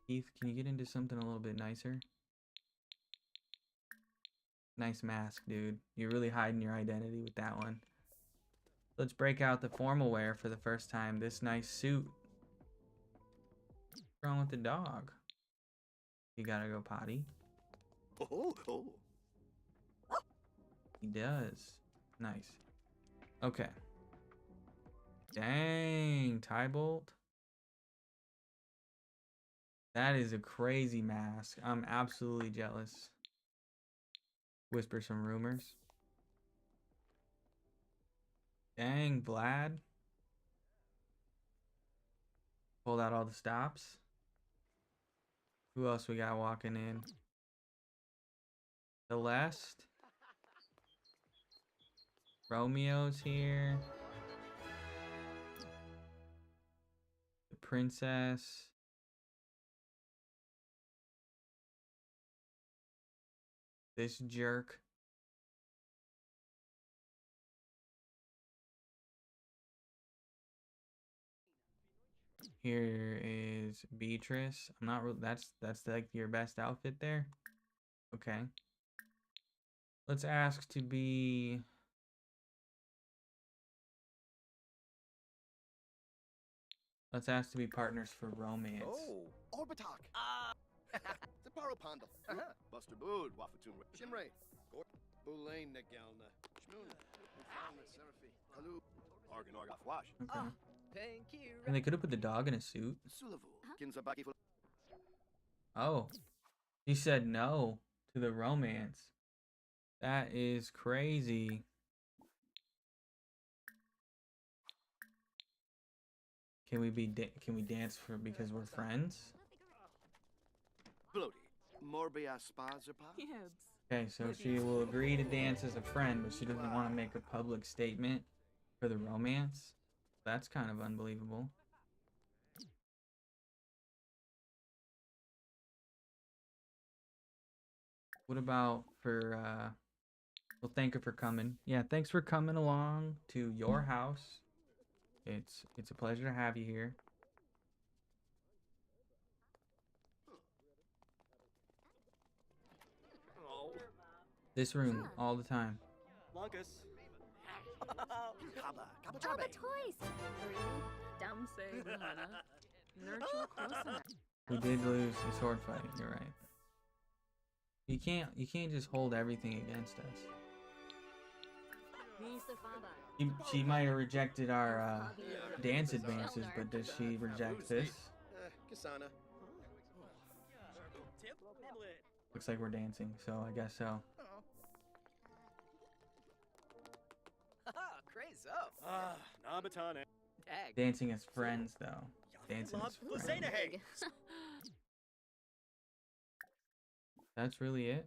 Keith, can you get into something a little bit nicer? Nice mask, dude. You're really hiding your identity with that one. Let's break out the formal wear for the first time. This nice suit. What's wrong with the dog? You gotta go potty. Oh, oh. He does. Nice. Okay. Dang, Tybolt. That is a crazy mask. I'm absolutely jealous. Whisper some rumors. Dang, Vlad. Pulled out all the stops. Who else we got walking in? Celeste. Romeo's here. princess. This jerk. Here is Beatrice. I'm not that's like your best outfit there. Okay. Let's ask to be partners for romance. Oh, Orbitalk. Zaparo Pondle. Buster Bood, Wafatun, Shimray. Boulain Nagelna. Shmoon. Farmer Seraphi. Kalu. Argan Orgoff Wash. Okay. Thank you. And they could have put the dog in a suit. Sulavu. Kinzabaki. Oh. He said no to the romance. That is crazy. Can we dance for because we're friends? Bloody. Morbia Spazerpa. Okay, so she will agree to dance as a friend, but she doesn't want to make a public statement for the romance. That's kind of unbelievable. What about for well, thank her for coming. Yeah, thanks for coming along to your house. It's a pleasure to have you here. This room all the time. Lunkus. Kaba. Oh, the Kabachabe. toys! We did lose the sword fight. You're right. You can't just hold everything against us. She might have rejected our dance advances, but does she reject this? Kasana. Looks like we're dancing, so I guess so. Crazy. Nabatane. Tag. Dancing as friends, though. Dancing as friends. That's really it.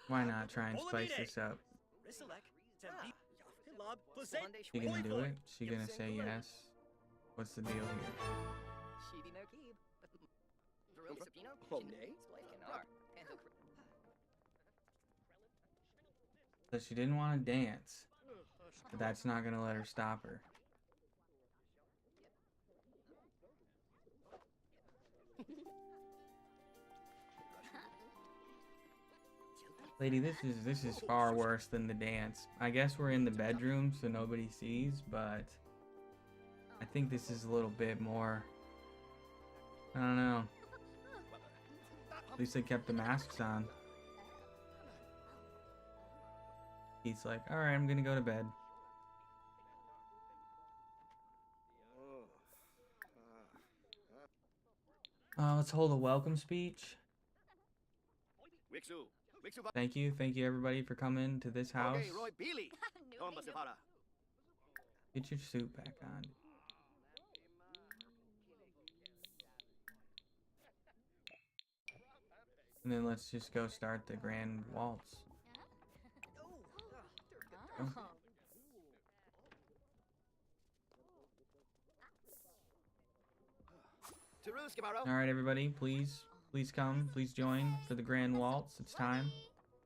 Why not try and spice this up? She gonna do it? She gonna say yes? What's the deal here? So she didn't want to dance, but that's not gonna let her stop her. Lady, this is far worse than the dance. I guess we're in the bedroom so nobody sees, but I think this is a little bit more. I don't know. At least they kept the masks on. He's like, all right, I'm gonna go to bed. Let's hold a welcome speech. Wixu. Thank you everybody for coming to this house. Okay, Roy Beely. Tomba Sefara. Get your suit back on. And then let's just go start the grand waltz. Oh. All right, everybody, please come, please join for the grand waltz. It's time.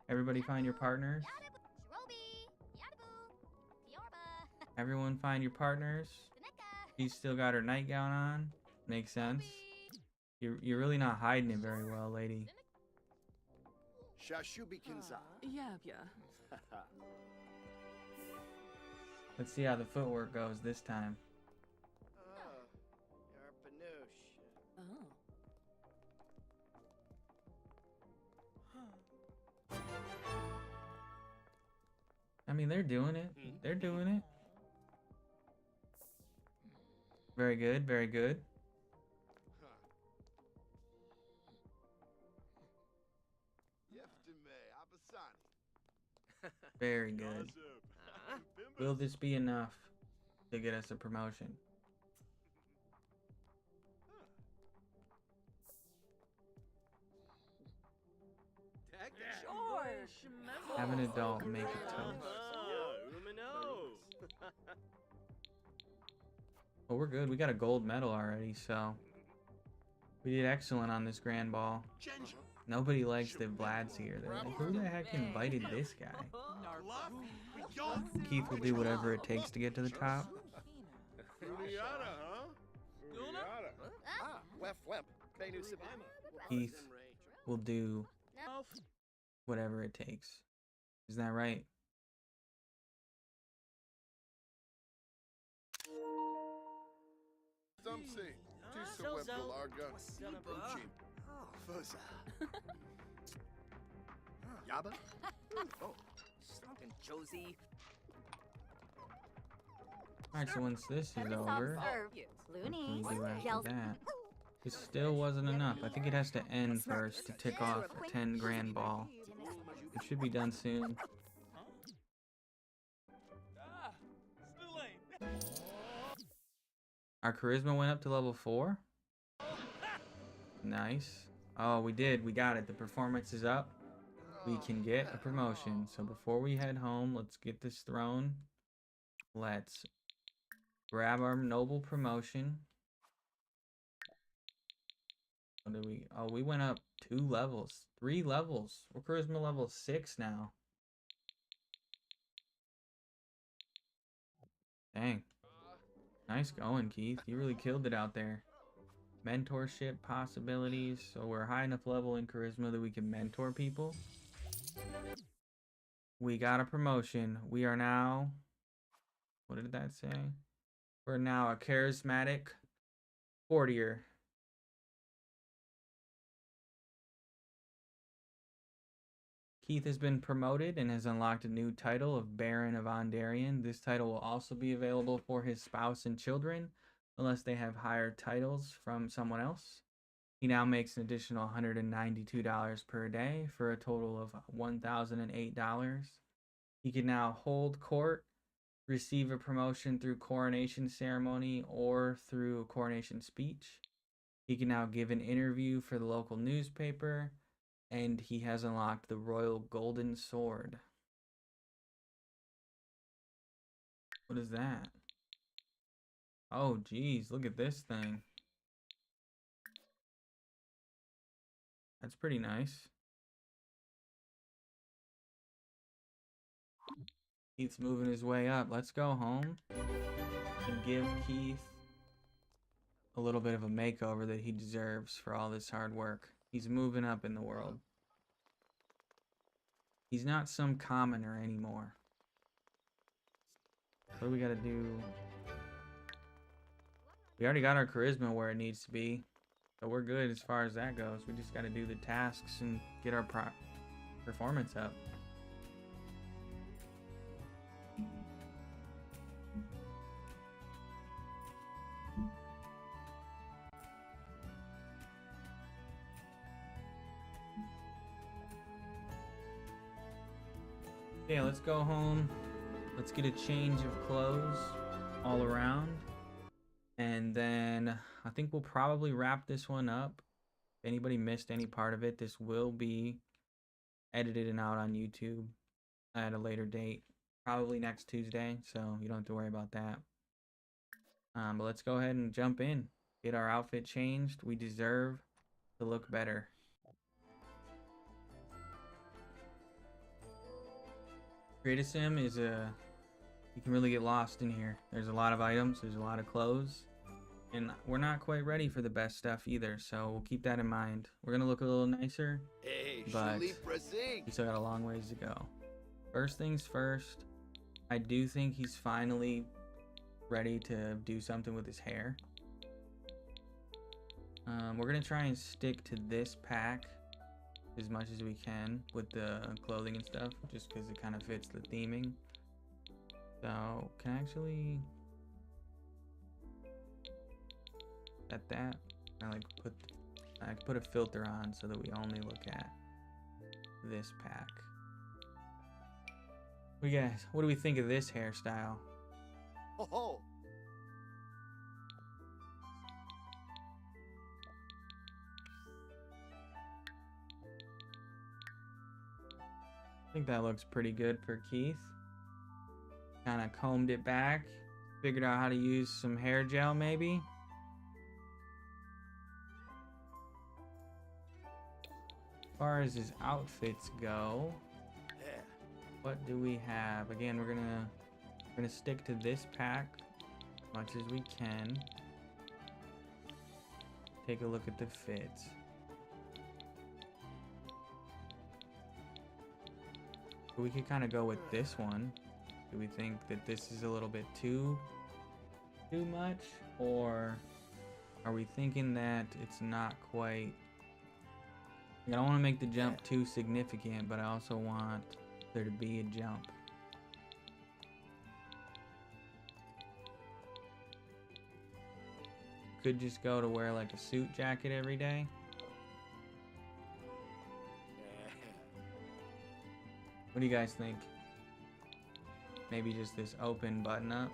Everybody find your partners. Everyone find your partners. She's still got her nightgown on. Makes sense. You're really not hiding it very well, lady. Shashubi Kinza. Let's see how the footwork goes this time. I mean, they're doing it. They're doing it. Very good, very good. Very good. Will this be enough to get us a promotion? Have an adult make a toast. Well, we're good. We got a gold medal already, so we did excellent on this grand ball. Nobody likes the Vlads here. They're like, who the heck invited this guy? Keith will do whatever it takes to get to the top. Keith will do whatever it takes. Isn't that right? Yaba? Oh, Slunkin' Josie. Alright, so once this is over, what can we do after that? It still wasn't enough. I think it has to end first to tick off a 10 grand ball. It should be done soon. Our charisma went up to level 4. Nice. Oh, we did. We got it. The performance is up. We can get a promotion. So before we head home, let's get this throne. Let's grab our noble promotion. What did we? Oh, we went up 2 levels. 3 levels. We're charisma level 6 now. Dang. Nice going, Keith. You really killed it out there. Mentorship possibilities. So we're high enough level in charisma that we can mentor people. We got a promotion. We are now... What did that say? We're now a charismatic courtier. Keith has been promoted and has unlocked a new title of Baron of Ondarian. This title will also be available for his spouse and children, unless they have higher titles from someone else. He now makes an additional $192 per day for a total of $1,008. He can now hold court, receive a promotion through coronation ceremony or through a coronation speech. He can now give an interview for the local newspaper. And he has unlocked the Royal Golden Sword. What is that? Oh, geez, look at this thing. That's pretty nice. Keith's moving his way up. Let's go home and give Keith a little bit of a makeover that he deserves for all this hard work. He's moving up in the world. He's not some commoner anymore. What do we gotta do? We already got our charisma where it needs to be. So we're good as far as that goes. We just gotta do the tasks and get our performance up. Yeah, let's go home. Let's get a change of clothes all around. And then I think we'll probably wrap this one up. If anybody missed any part of it, this will be edited and out on YouTube at a later date. Probably next Tuesday, so you don't have to worry about that. But let's go ahead and jump in. Get our outfit changed. We deserve to look better. Create a sim is you can really get lost in here. There's a lot of items, there's a lot of clothes, and we're not quite ready for the best stuff either, so we'll keep that in mind. We're gonna look a little nicer, but we still got a long ways to go. First things first, I do think he's finally ready to do something with his hair. We're gonna try and stick to this pack as much as we can with the clothing and stuff, just because it kind of fits the theming. So can I actually set that? I put a filter on so that we only look at this pack. What do we think of this hairstyle? Oh, think that looks pretty good for Keith. Kind of combed it back. Figured out how to use some hair gel maybe. As far as his outfits go, Yeah. what do we have? Again, we're gonna stick to this pack as much as we can. Take a look at the fits. We could kind of go with this one. Do we think that this is a little bit too much, or are we thinking that it's not quite? I don't want to make the jump too significant, but I also want there to be a jump. Could just go to wear like a suit jacket every day. What do you guys think? Maybe just this open button up.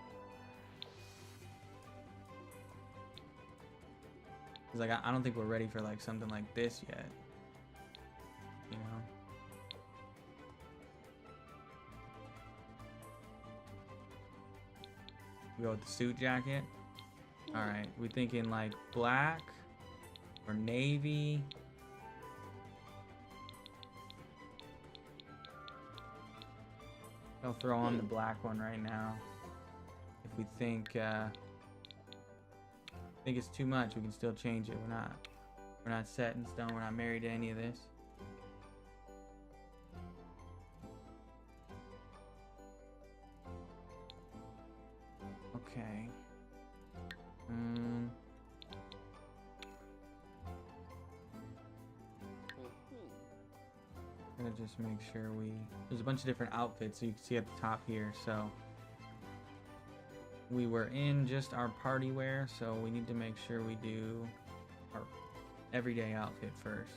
Cause like I don't think we're ready for like something like this yet. You know? We go with the suit jacket. All right, we thinking like black or navy. I'll throw on the black one right now. If we think it's too much, we can still change it. We're not set in stone. We're not married to any of this. Okay. Gonna just make sure there's a bunch of different outfits, so you can see at the top here. So we were in just our party wear, so we need to make sure we do our everyday outfit first.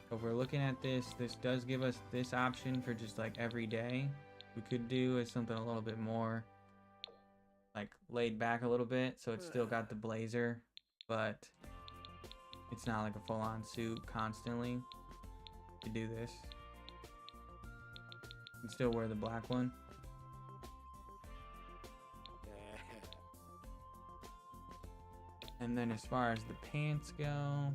So if we're looking at this does give us this option for just like every day. We could do is something a little bit more like laid back a little bit, so it's still got the blazer, but it's not like a full-on suit constantly. To do this, you can still wear the black one. And then as far as the pants go,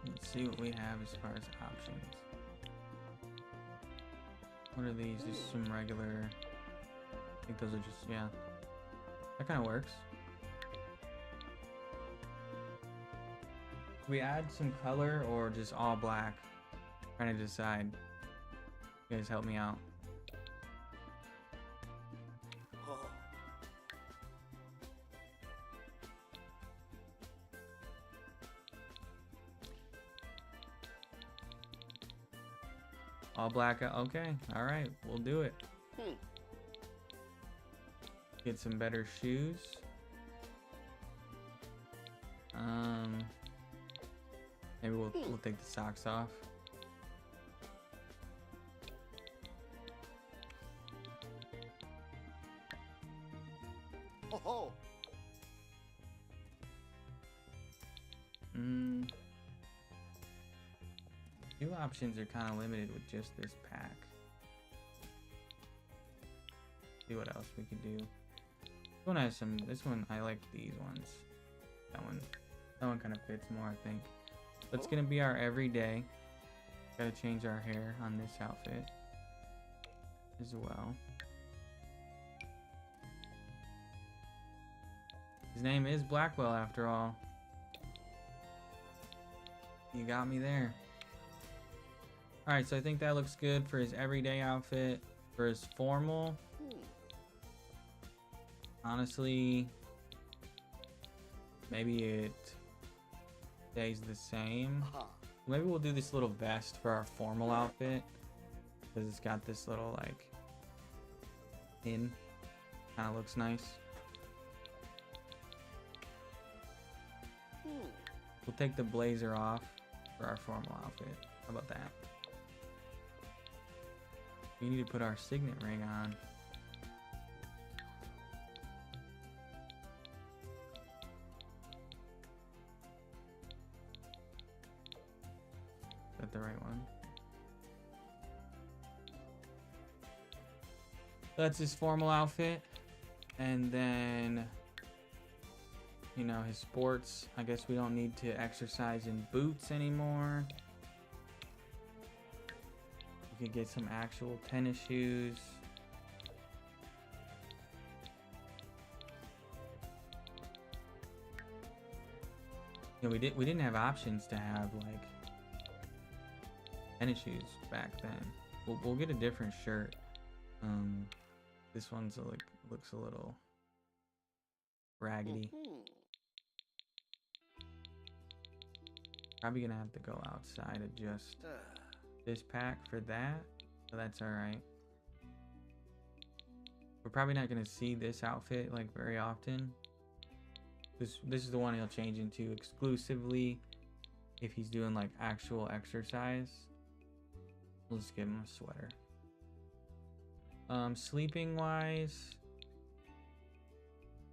let's see what we have as far as options. What are these? Just some regular, I think those are just, yeah, that kind of works. We add some color or just all black? Trying to decide. You guys help me out. All black. Okay. All right. We'll do it. Get some better shoes. Maybe we'll take the socks off. Oh. New options are kind of limited with just this pack. See what else we could do. This one has some. This one I like these ones. That one kind of fits more, I think. That's gonna be our everyday. Gotta change our hair on this outfit as well. His name is Blackwell after all. You got me there. Alright, so I think that looks good for his everyday outfit. For his formal, honestly, maybe it stays the same. Maybe we'll do this little vest for our formal outfit, because it's got this little like pin. Kind of looks nice. We'll take the blazer off for our formal outfit. How about that? We need to put our signet ring on. that the right one? That's his formal outfit. And then, you know, his sports. I guess we don't need to exercise in boots anymore. We could get some actual tennis shoes. You know, we didn't have options to have like tennis shoes back then. We'll get a different shirt. This one's like looks a little raggedy. Probably gonna have to go outside adjust this pack for that, so that's all right. We're probably not gonna see this outfit like very often. This is the one he'll change into exclusively if he's doing like actual exercise. We'll just give him a sweater. Sleeping wise,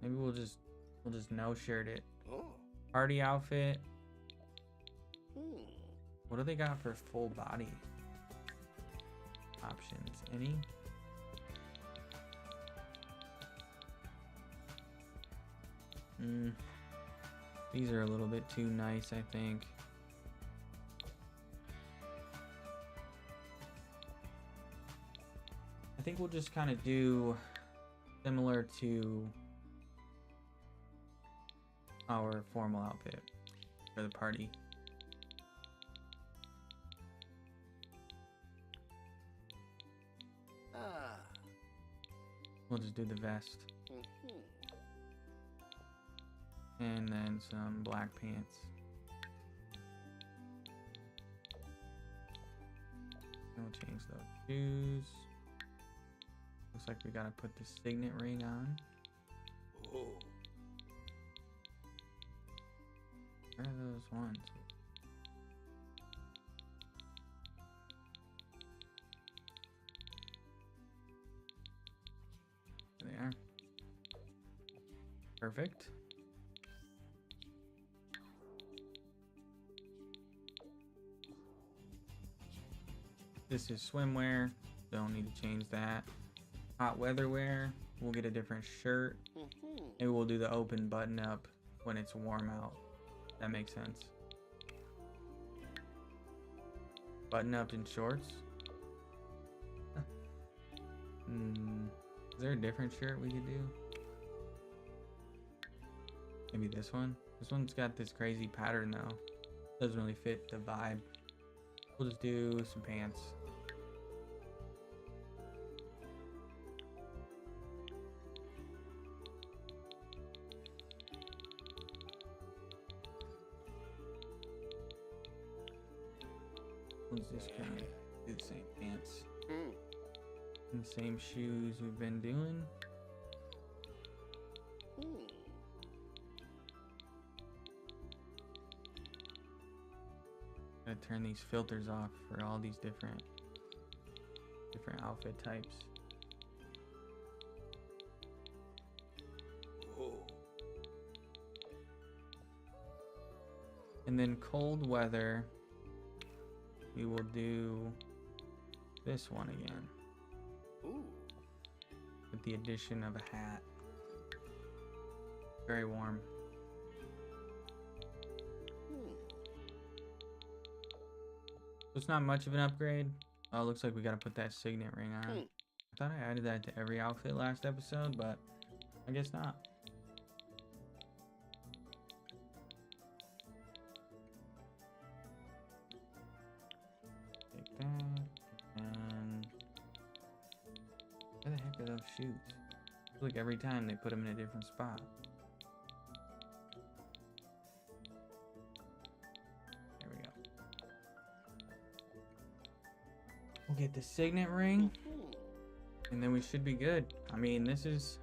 maybe we'll just no shirt it. Party outfit. What do they got for full body options? Any? These are a little bit too nice, I think. I think we'll just kind of do similar to our formal outfit for the party. We'll just do the vest. And then some black pants. And we'll change those shoes. Looks like we gotta put the signet ring on. Where are those ones? There they are. Perfect. This is swimwear. Don't need to change that. Hot weather wear. We'll get a different shirt. Maybe we'll do the open button up when it's warm out. That makes sense. Button up in shorts. Is there a different shirt we could do? Maybe this one? This one's got this crazy pattern though. Doesn't really fit the vibe. We'll just do some pants. We'll just kind of do the same pants. And the same shoes we've been doing. Gotta turn these filters off for all these different outfit types. And then cold weather, we will do this one again. With the addition of a hat. Very warm. It's not much of an upgrade. Oh, looks like we gotta put that signet ring on. I thought I added that to every outfit last episode, but I guess not. Take that. And where the heck are those shoes? I feel like every time they put them in a different spot. There we go. We'll get the signet ring. And then we should be good. I mean, this is...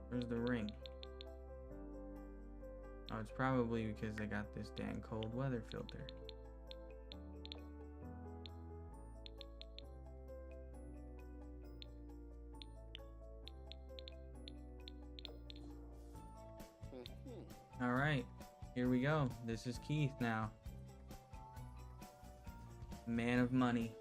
Where's the ring? Oh, it's probably because they got this dang cold weather filter. All right, here we go. This is Keith now. Man of money.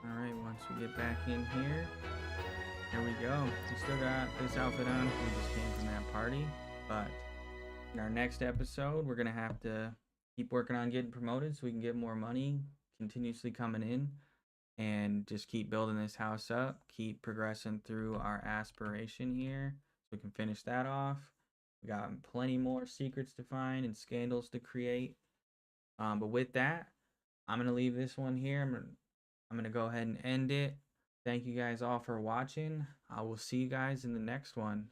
Alright, once we get back in here, there we go. We still got this outfit on. We just came from that party. But in our next episode, we're going to have to keep working on getting promoted so we can get more money continuously coming in. And just keep building this house up. Keep progressing through our aspiration here so we can finish that off. We got plenty more secrets to find and scandals to create. But with that, I'm going to leave this one here. I'm gonna go ahead and end it. Thank you guys all for watching. I will see you guys in the next one.